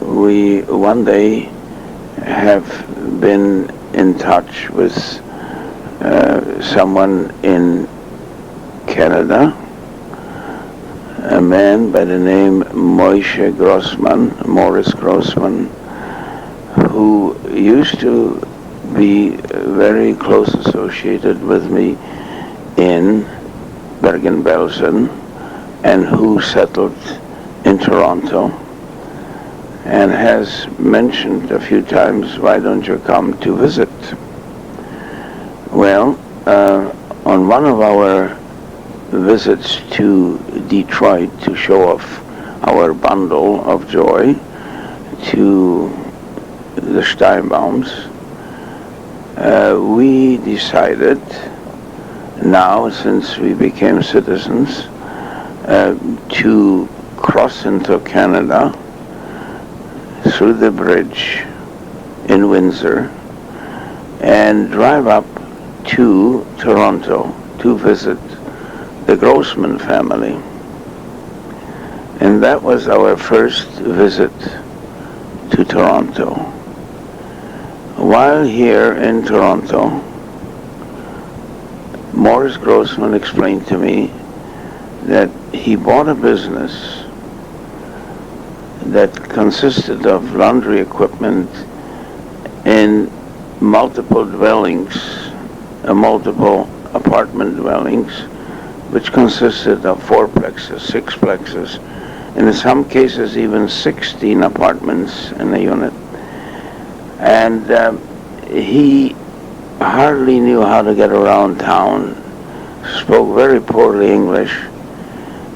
[SPEAKER 1] we one day have been in touch with someone in Canada, a man by the name Morris Grossman, who used to be very close associated with me in Bergen-Belsen, and who settled in Toronto, and has mentioned a few times, why don't you come to visit? Well, on one of our visits to Detroit to show off our bundle of joy to the Steinbaums, we decided, now since we became citizens, to cross into Canada through the bridge in Windsor and drive up to Toronto to visit the Grossman family. And that was our first visit to Toronto. While here in Toronto, Morris Grossman explained to me that he bought a business that consisted of laundry equipment in multiple dwellings, multiple apartment dwellings, which consisted of fourplexes, sixplexes, and in some cases even 16 apartments in a unit. And he hardly knew how to get around town, spoke very poorly English,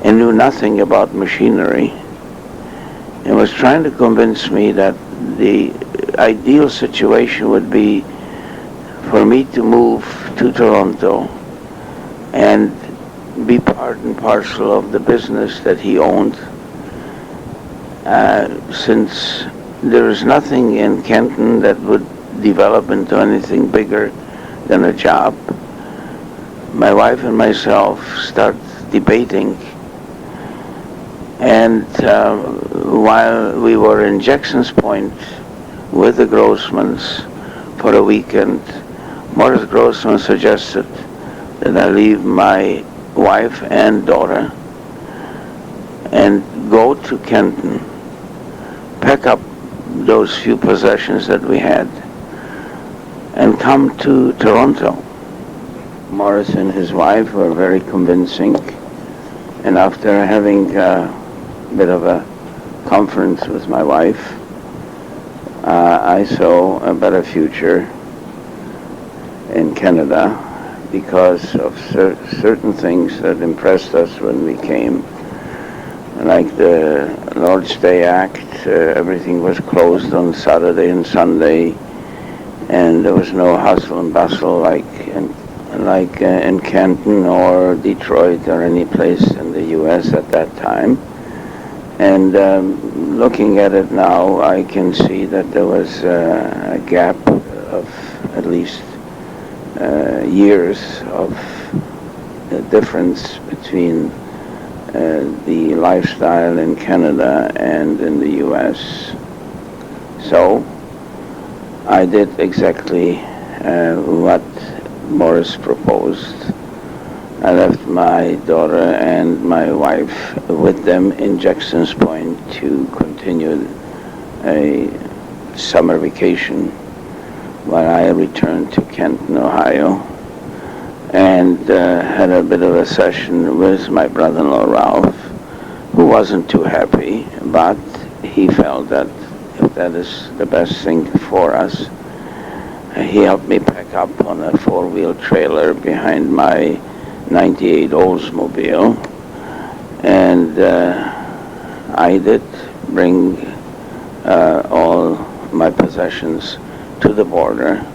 [SPEAKER 1] and knew nothing about machinery, and was trying to convince me that the ideal situation would be for me to move to Toronto and be part and parcel of the business that he owned, since there is nothing in Canton that would develop into anything bigger than a job. My wife and myself start debating, and while we were in Jackson's Point with the Grossmans for a weekend, Morris Grossman suggested that I leave my wife and daughter and go to Canton, pack up those few possessions that we had, and come to Toronto. Morris and his wife were very convincing, and after having a bit of a conference with my wife, I saw a better future in Canada because of certain things that impressed us when we came, like the Lord's Day Act. Everything was closed on Saturday and Sunday, and there was no hustle and bustle like in Canton or Detroit or any place in the U.S. at that time. And looking at it now, I can see that there was a gap of at least years of difference between the lifestyle in Canada and in the U.S. So I did exactly what Morris proposed. I left my daughter and my wife with them in Jackson's Point to continue a summer vacation while I returned to Canton, Ohio, and had a bit of a session with my brother-in-law Ralph, who wasn't too happy, but he felt that if that is the best thing for us, he helped me pack up on a four-wheel trailer behind my 98 Oldsmobile, and I did bring all my possessions to the border,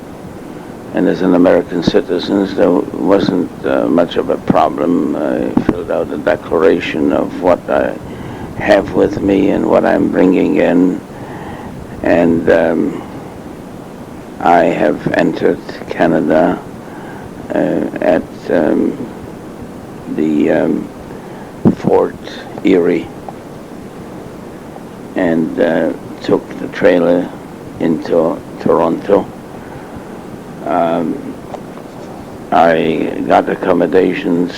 [SPEAKER 1] and as an American citizen there wasn't much of a problem. I filled out a declaration of what I have with me and what I'm bringing in, and I have entered Canada at the Fort Erie, and took the trailer into Toronto. I got accommodations,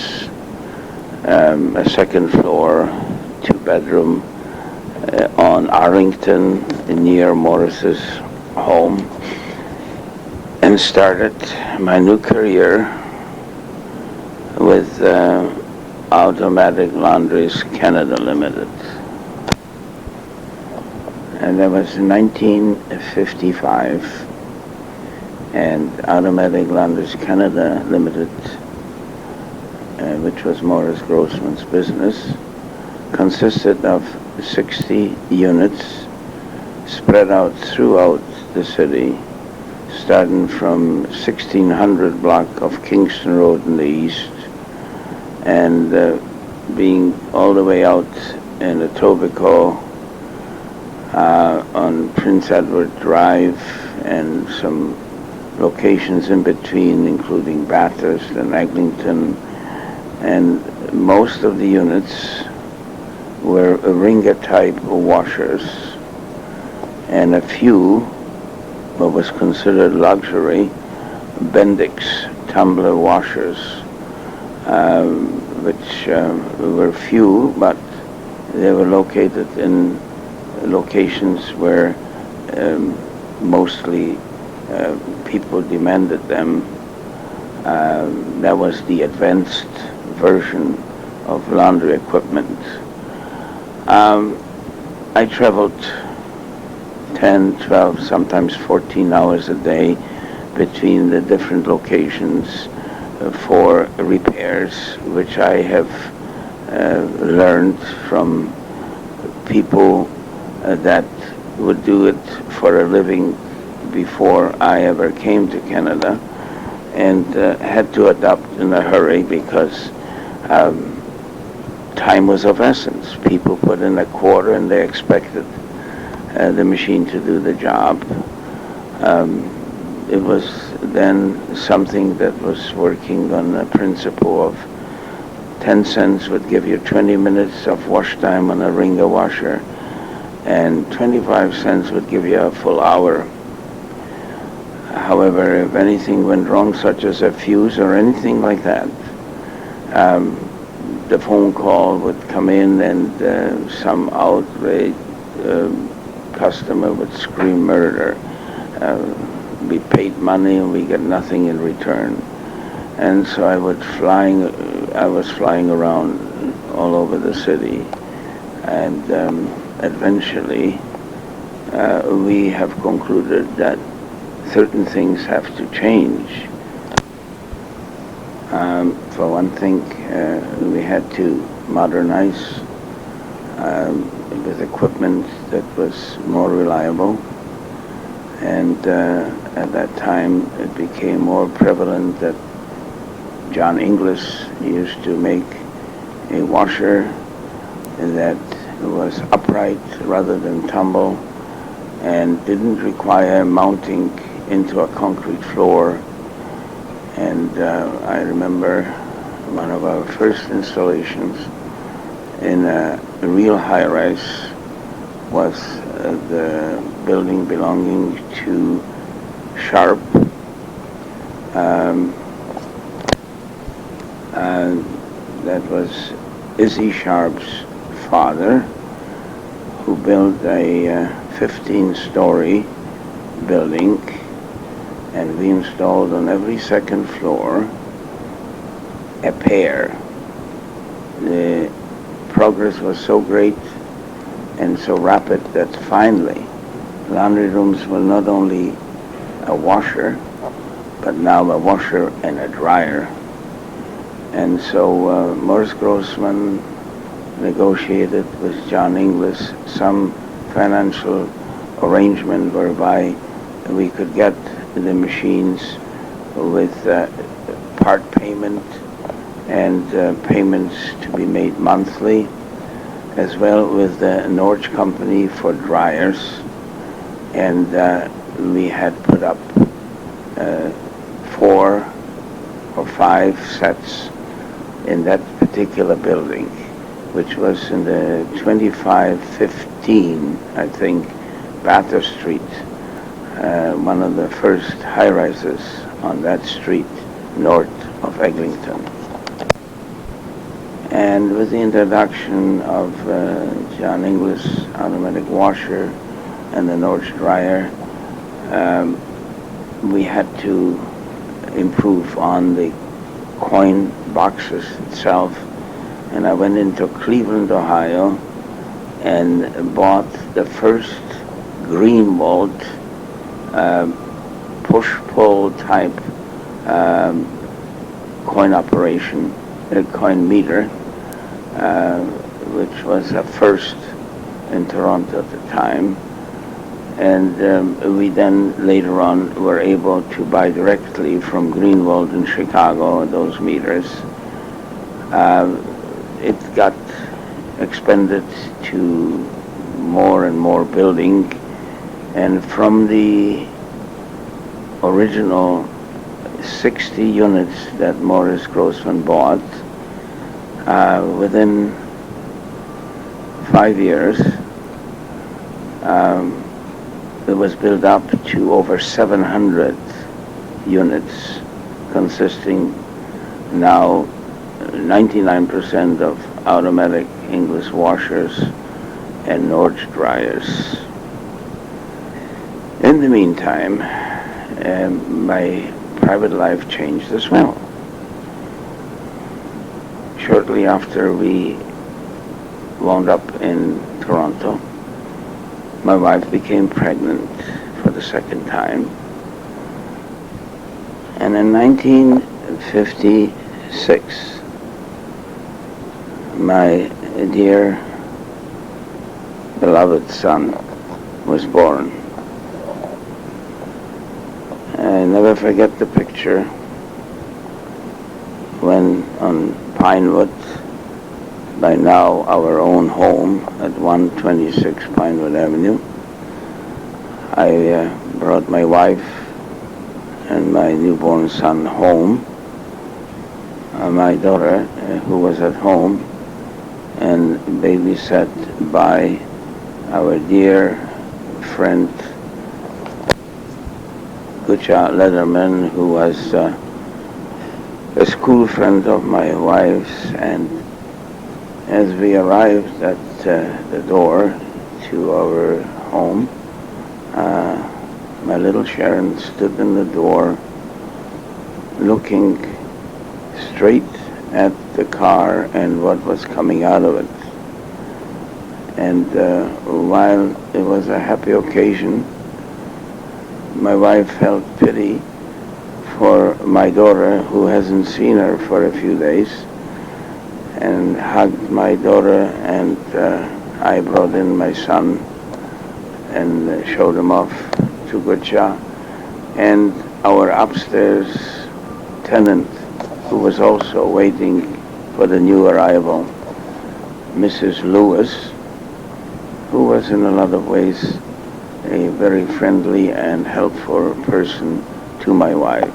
[SPEAKER 1] a second floor, 2-bedroom on Arlington near Morris's home, and started my new career with Automatic Laundries Canada Limited. And that was in 1955, and Automatic Laundries Canada Limited, which was Morris Grossman's business, consisted of 60 units spread out throughout the city, starting from 1600 block of Kingston Road in the east, and being all the way out in Etobicoke, on Prince Edward Drive, and some locations in between, including Bathurst and Eglinton, and most of the units were Ringer-type washers, and a few, what was considered luxury, Bendix tumbler washers, which were few, but they were located in locations where mostly people demanded them. That was the advanced version of laundry equipment. I traveled 10, 12, sometimes 14 hours a day between the different locations for repairs, which I have learned from people that would do it for a living before I ever came to Canada, and had to adapt in a hurry because time was of essence. People put in a quarter and they expected the machine to do the job. It was then something that was working on the principle of 10 cents would give you 20 minutes of wash time on a Ringer washer, and 25 cents would give you a full hour. However, if anything went wrong, such as a fuse or anything like that, the phone call would come in and some outraged customer would scream murder. We paid money and we get nothing in return. And so I was flying around all over the city, and eventually we have concluded that certain things have to change. For one thing, we had to modernize with equipment that was more reliable, and at that time it became more prevalent that John Inglis used to make a washer that was upright rather than tumble and didn't require mounting into a concrete floor. And I remember one of our first installations in a real high-rise was the building belonging to Sharp. That was Izzy Sharp's father, who built a 15-story building, and we installed on every second floor a pair. The progress was so great and so rapid that finally laundry rooms were not only a washer, but now a washer and a dryer. And so Morris Grossman negotiated with John Inglis some financial arrangement whereby we could get the machines with part payment and payments to be made monthly, as well with the Norge company for dryers. And we had put up 4 or 5 sets in that particular building, which was in the 2515, I think, Batter Street, one of the first high-rises on that street north of Eglinton. And with the introduction of John Inglis automatic washer and the Norge dryer, we had to improve on the coin boxes itself. And I went into Cleveland, Ohio, and bought the first Greenwald push-pull type coin operation, coin meter, which was a first in Toronto at the time. And we then later on were able to buy directly from Greenwald in Chicago those meters. It got expanded to more and more building, and from the original 60 units that Morris Grossman bought, within 5 years, it was built up to over 700 units, consisting now 99% of automatic English washers and Norge dryers. In the meantime, my private life changed as well. Shortly after we wound up in Toronto, my wife became pregnant for the second time. And in 1956, my dear beloved son was born. I never forget the picture when on Pinewood, by now our own home at 126 Pinewood Avenue, I brought my wife and my newborn son home. My daughter, who was at home, and babysat by our dear friend Letterman, who was a school friend of my wife's and As we arrived at the door to our home, my little Sharon stood in the door looking straight at the car and what was coming out of it. And while it was a happy occasion, my wife felt pity for my daughter, who hasn't seen her for a few days, and hugged my daughter, and I brought in my son and showed him off to Gutcha. And our upstairs tenant, who was also waiting for the new arrival, Mrs. Lewis, who was in a lot of ways a very friendly and helpful person to my wife.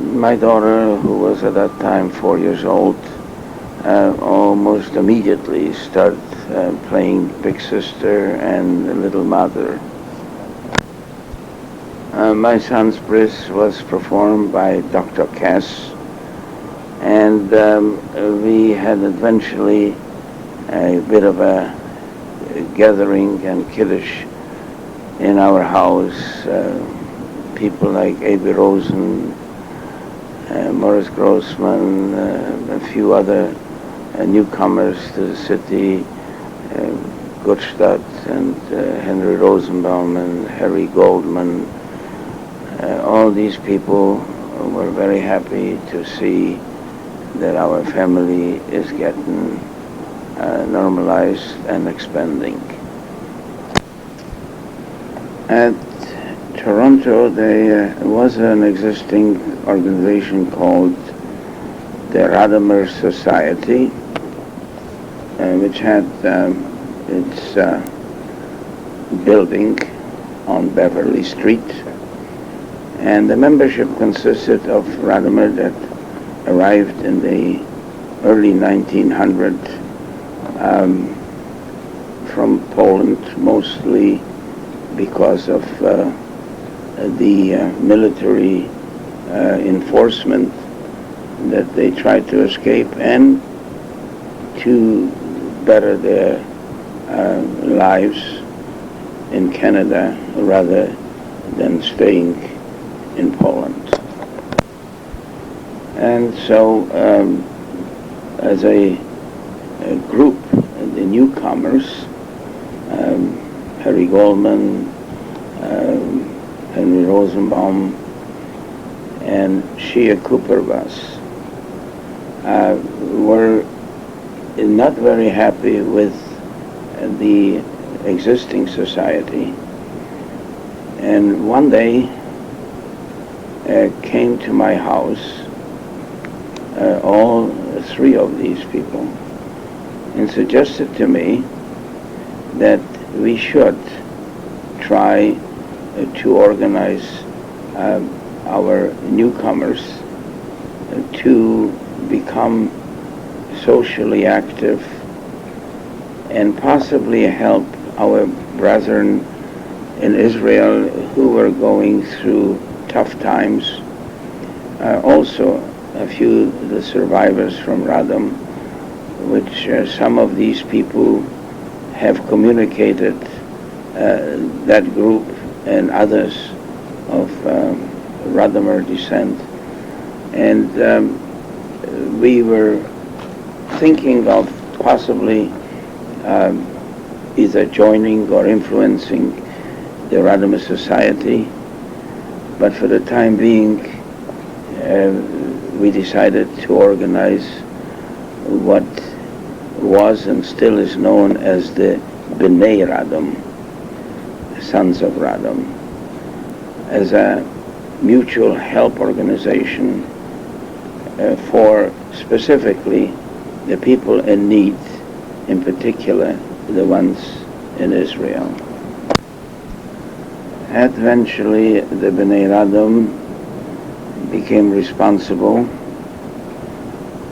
[SPEAKER 1] My daughter, who was at that time 4 years old, almost immediately started playing Big Sister and Little Mother. My son's Bris was performed by Dr. Cass, and we had eventually a bit of a gathering and kiddush in our house. People like A.B. Rosen, Morris Grossman, a few other newcomers to the city, Gottstadt and Henry Rosenbaum and Harry Goldman. All these people were very happy to see that our family is getting normalized and expanding. At Toronto, there was an existing organization called the Radomer Society, which had its building on Beverly Street, and the membership consisted of Radomer that arrived in the early 1900s from Poland, mostly because of the military enforcement that they tried to escape, and to better their lives in Canada rather than staying in Poland. And so as a group, the newcomers, Harry Goldman, Henry Rosenbaum, and Shia Cooperbus were not very happy with the existing society. And one day came to my house, all three of these people, and suggested to me that we should try to organize our newcomers to become socially active and possibly help our brethren in Israel who were going through tough times. Also, a few of the survivors from Radom, which some of these people have communicated that group and others of Radomer descent. And we were thinking of possibly either joining or influencing the Radomer Society, but for the time being we decided to organize what was and still is known as the Bnei Radom, the Sons of Radom, as a mutual help organization for specifically the people in need, in particular the ones in Israel. Eventually, the Bnei Radom became responsible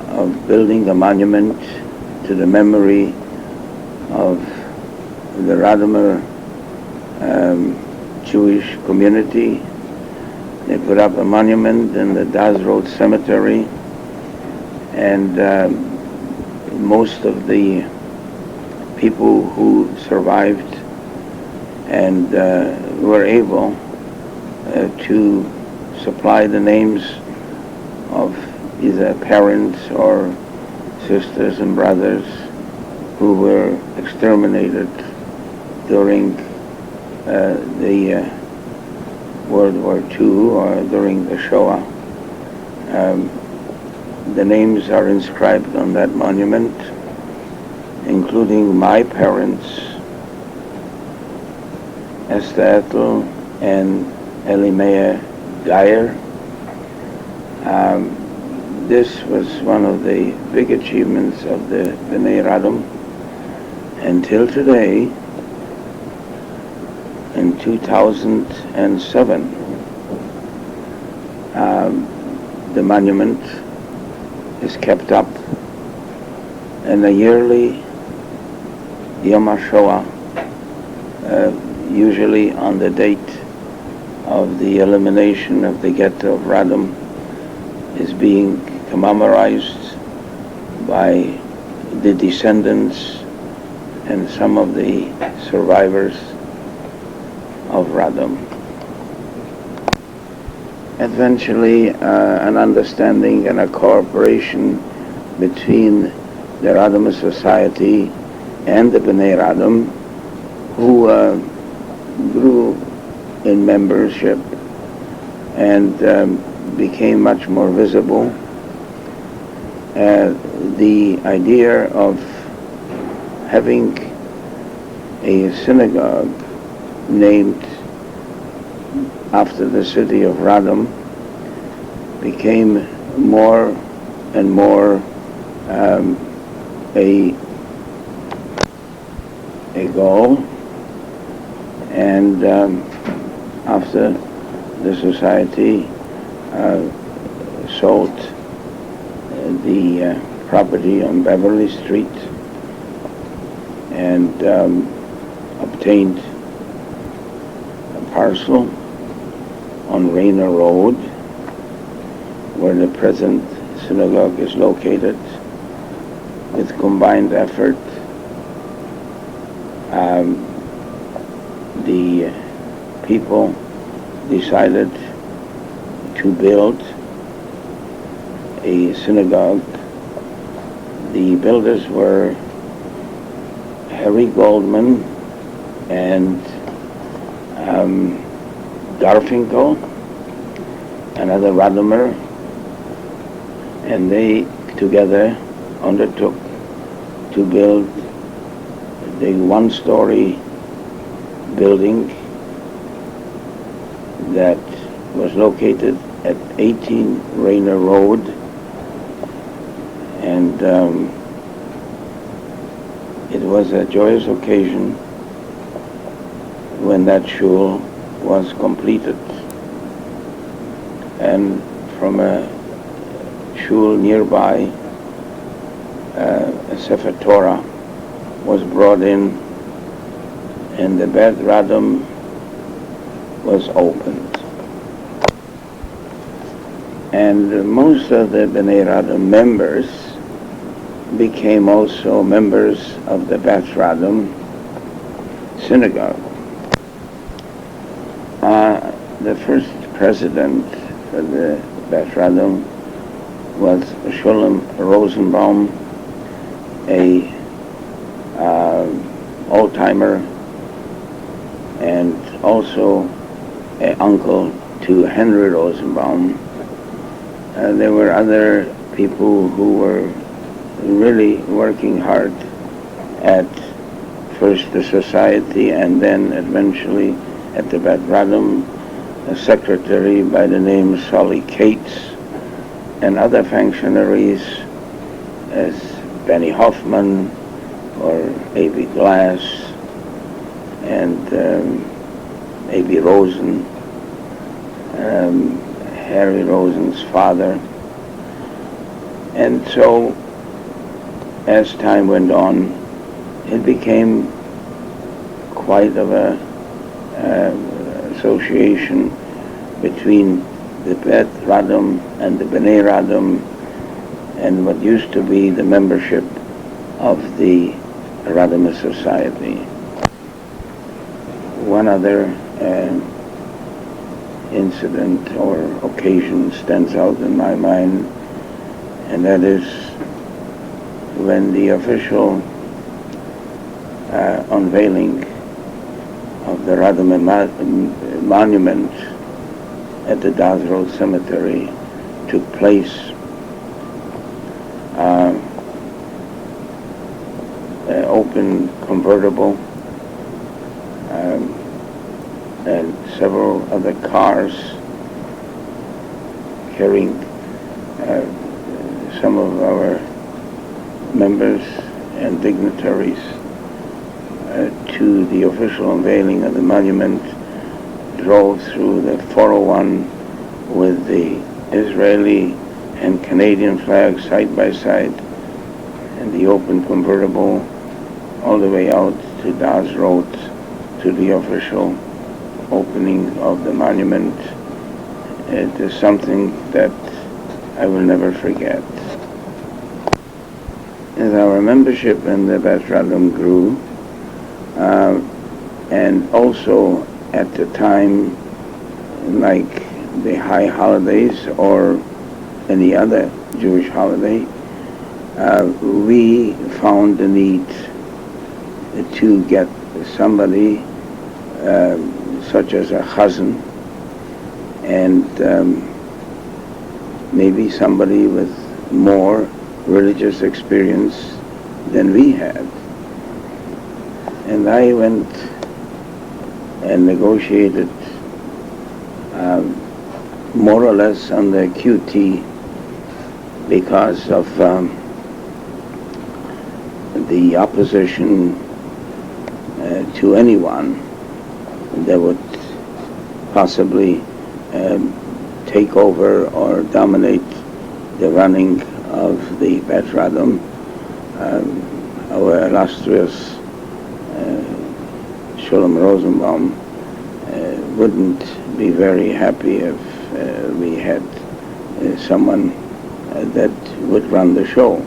[SPEAKER 1] of building a monument to the memory of the Radomer Jewish community. They put up a monument in the Daz Road Cemetery, and most of the people who survived and were able to supply the names of either parents or sisters and brothers who were exterminated during the World War II or during the Shoah. The names are inscribed on that monument, including my parents, Esther Ethel and Elimeah Geyer. This was one of the big achievements of the Bnei Radom until today. In 2007, the monument is kept up, and a yearly Yom HaShoah, usually on the date of the elimination of the ghetto of Radom, is being commemorized by the descendants and some of the survivors of Radom. Eventually, an understanding and a cooperation between the Radomer Society and the Bnei Radom, who grew in membership and became much more visible. The idea of having a synagogue named after the city of Radom became more and more a goal, and after the society sold the property on Beverly Street and obtained a parcel on Rayner Road, where the present synagogue is located. With combined effort, the people decided to build a synagogue. The builders were Harry Goldman and Garfinkel, another Radomer, and they together undertook to build the one-story building that was located at 18 Rayner Road, and it was a joyous occasion when that shul was completed, and from a shul nearby, a Sefer Torah was brought in, and the Beth Radom was opened. And most of the Bnei Radom members became also members of the Beth Radom synagogue. The first president for the Beth Radom was Sholem Rosenbaum, a old-timer and also an uncle to Henry Rosenbaum. There were other people who were really working hard at first the society and then eventually at the Beth Radom, a secretary by the name of Solly Cates, and other functionaries as Benny Hoffman or A.B. Glass and A.B. Rosen, Harry Rosen's father. And so, as time went on, it became quite of a association between the Beth Radom and the Bnei Radom, and what used to be the membership of the Radomer Society. One other incident or occasion stands out in my mind, and that is when the official unveiling of the Radomer monument at the Daz Road Cemetery took place. Open convertible and several other cars carrying some of our members and dignitaries to the official unveiling of the monument drove through the 401 with the Israeli and Canadian flags side by side, and the open convertible all the way out to Daz Road to the official opening of the monument. It is something that I will never forget. As our membership in the Beth Radom grew, and also at the time, like the high holidays or any other Jewish holiday, we found the need to get somebody such as a chazan and maybe somebody with more religious experience than we had. And I went and negotiated more or less on the QT because of the opposition to anyone that would possibly take over or dominate the running of the Beth Radom. Our illustrious Sholem Rosenbaum wouldn't be very happy if we had someone that would run the show.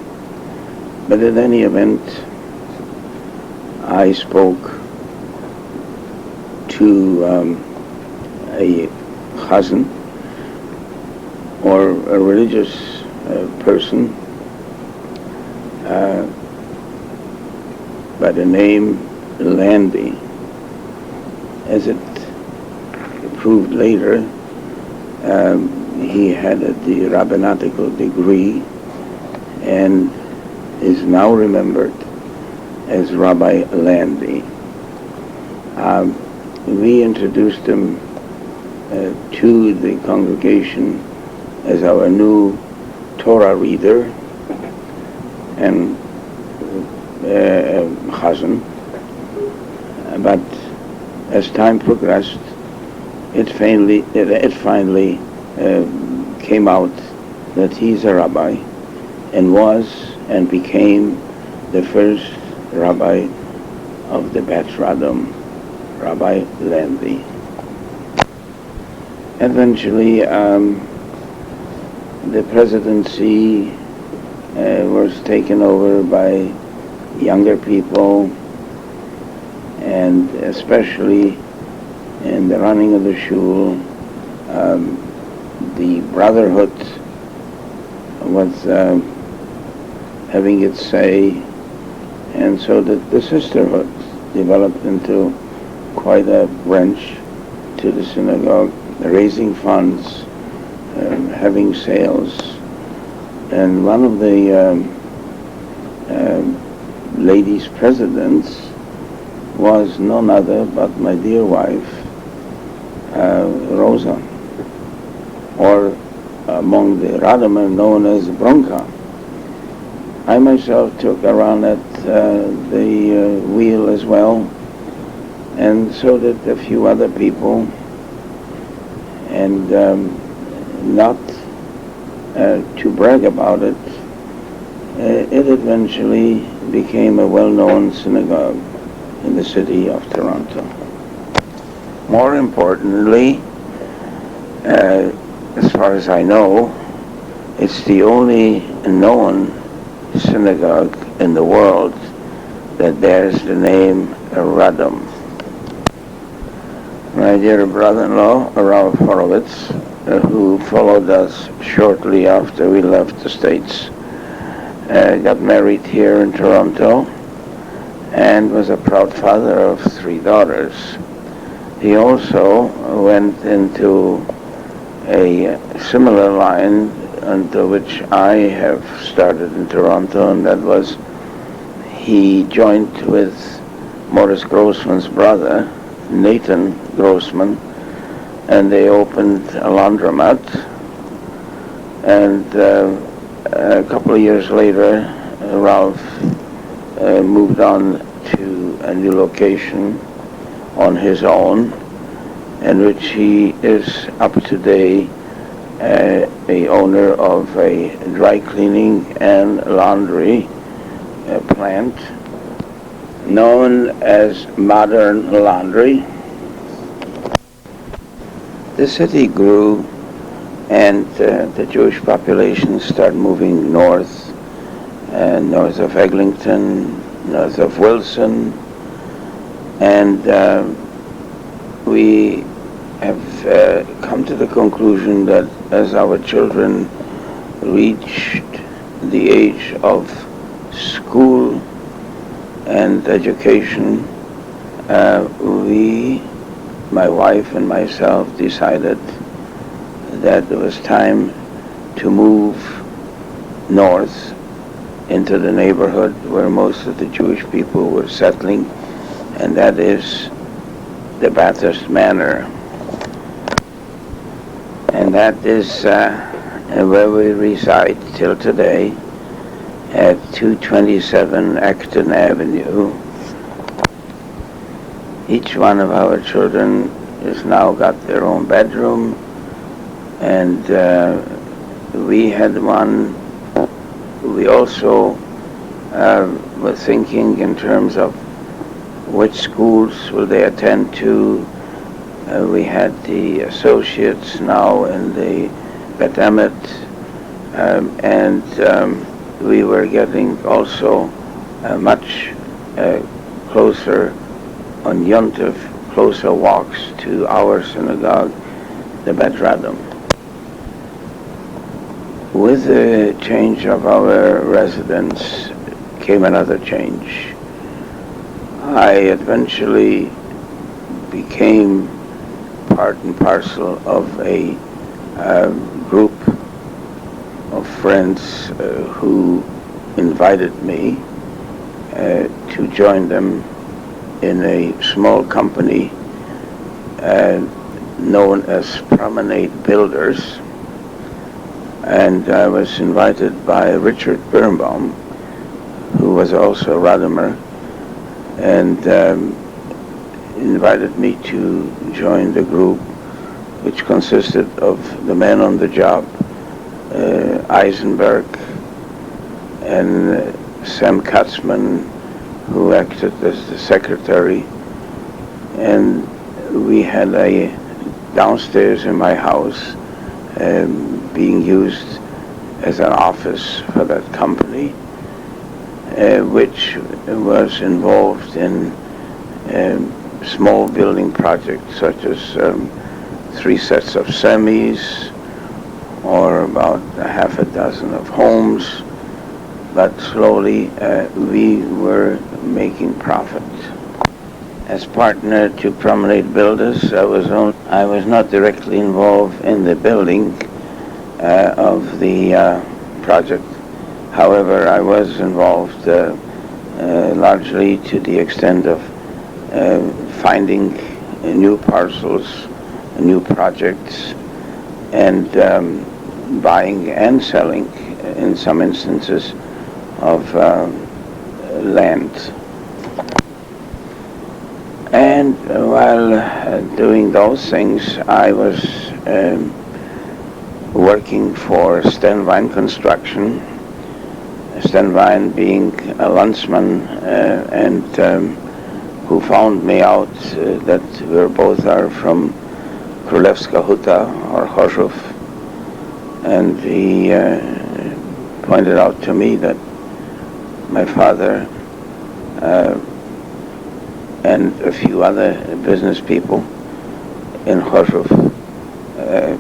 [SPEAKER 1] But in any event, I spoke to a chazan or a religious person by the name Landy. As it proved later, he had the rabbinatical degree and is now remembered as Rabbi Landy. We introduced him to the congregation as our new Torah reader and chazan, but as time progressed, it finally came out that he's a rabbi and was and became the first rabbi of the Beth Radom, Rabbi Landy. Eventually, the presidency was taken over by younger people, and especially in the running of the shul, the brotherhood was having its say, and so that the sisterhood developed into quite a branch to the synagogue, raising funds, having sales. And one of the ladies presidents was none other but my dear wife, Rosa, or among the Radomer known as Bronca. I myself took a run at the wheel as well, and so did a few other people, and not to brag about it, it eventually became a well-known synagogue in the city of Toronto. More importantly, as far as I know, It's the only known synagogue in the world that bears the name Radom. My dear brother-in-law, Rav Horowitz, who followed us shortly after we left the States, got married here in Toronto and was a proud father of 3 daughters. He also went into a similar line unto which I have started in Toronto, and that was he joined with Morris Grossman's brother, Nathan Grossman, and they opened a laundromat. And a couple of years later, Ralph moved on to a new location on his own, in which he is up to date a owner of a dry cleaning and laundry plant known as Modern Laundry. The city grew, and the Jewish population started moving north, north of Eglinton, north of Wilson, and we have come to the conclusion that as our children reached the age of school and education, we, my wife and myself, decided that it was time to move north into the neighborhood where most of the Jewish people were settling, and that is the Bathurst Manor. And that is where we reside till today, at 227 Acton Avenue. Each one of our children has now got their own bedroom, and we had one. We also were thinking in terms of which schools will they attend to. We had the associates now in the Beth and we were getting also much closer on Yontif, closer walks to our synagogue, the Beth Radom. With the change of our residence came another change. I eventually became part and parcel of a group of friends who invited me to join them in a small company known as Promenade Builders. And I was invited by Richard Birnbaum, who was also a Radomer, and invited me to join the group, which consisted of the men on the job, Eisenberg and Sam Katzman, who acted as the secretary, and we had a downstairs in my house being used as an office for that company, which was involved in small building projects such as 3 sets of semis or about a half a dozen of homes, but slowly we were making profit. As partner to Promenade Builders, I was not directly involved in the building of the project. However, I was involved largely to the extent of finding new parcels, new projects, and buying and selling, in some instances, of land. And while doing those things, I was working for Steinbaums Construction, Steinbaums being a landsman, and who found me out that we both are from Królewska Huta or Chorzów, and he pointed out to me that my father and a few other business people in Choshov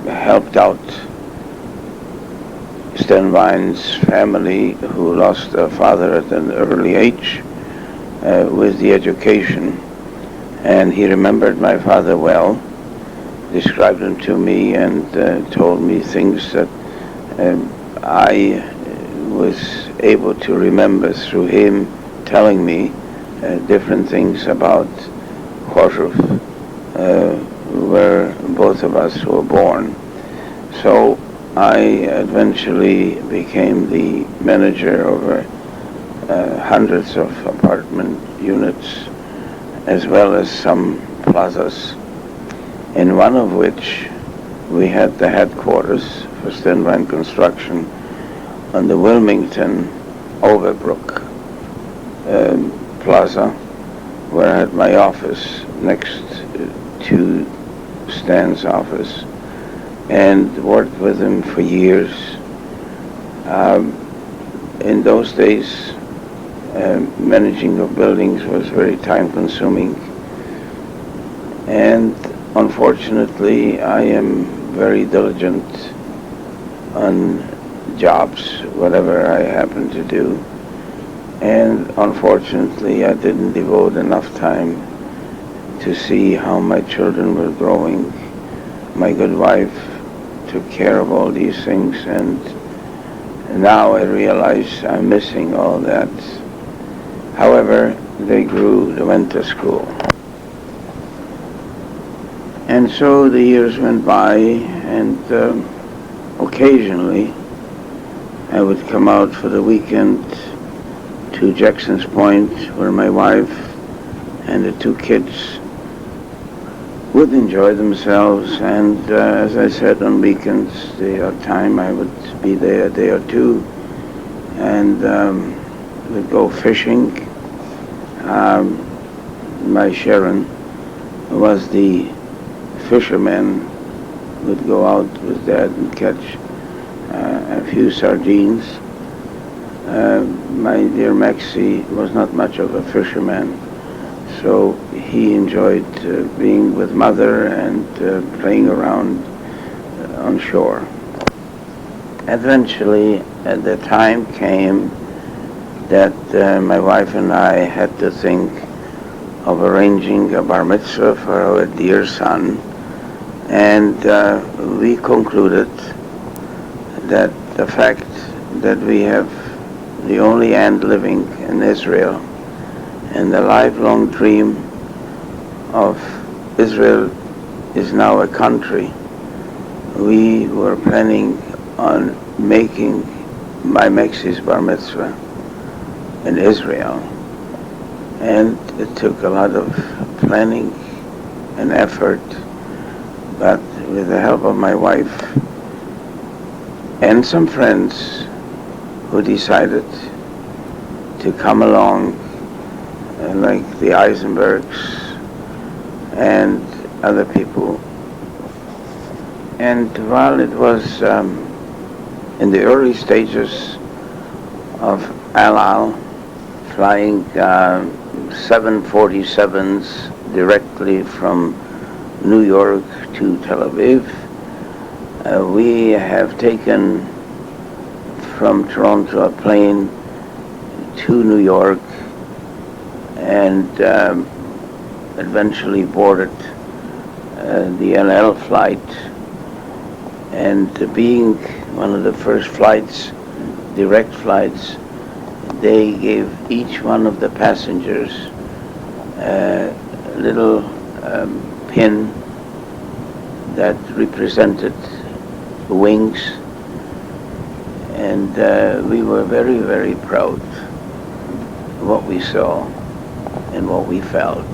[SPEAKER 1] helped out Steinbaums' family, who lost their father at an early age, with the education. And he remembered my father well, described him to me, and told me things that I was able to remember through him telling me different things about Choshov, where both of us were born. So I eventually became the manager over hundreds of apartment units, as well as some plazas, in one of which we had the headquarters for Steinbaum Construction on the Wilmington Overbrook Plaza, where I had my office next to Stan's office, and worked with him for years. In those days, managing of buildings was very time-consuming, and unfortunately, I am very diligent on jobs, whatever I happen to do, and unfortunately, I didn't devote enough time to see how my children were growing. My good wife took care of all these things, and now I realize I'm missing all that. However, they grew, they went to school. And so the years went by, and occasionally I would come out for the weekend to Jackson's Point, where my wife and the two kids would enjoy themselves, and as I said, on weekends, the odd time I would be there a day or two, and we'd go fishing. My Sharon was the fisherman, would go out with Dad and catch a few sardines. My dear Maxie was not much of a fisherman, so he enjoyed being with Mother and playing around on shore. Eventually, the time came that my wife and I had to think of arranging a bar mitzvah for our dear son, and we concluded that the fact that we have the only aunt living in Israel, and the lifelong dream of Israel is now a country, we were planning on making my Maxie's bar mitzvah in Israel. And it took a lot of planning and effort, but with the help of my wife and some friends who decided to come along, like the Eisenbergs and other people. And while it was in the early stages of El Al, flying 747s directly from New York to Tel Aviv, we have taken from Toronto a plane to New York, and eventually boarded the LL flight. And being one of the first flights, direct flights, they gave each one of the passengers a little pin that represented wings, and we were very, very proud of what we saw and what we felt.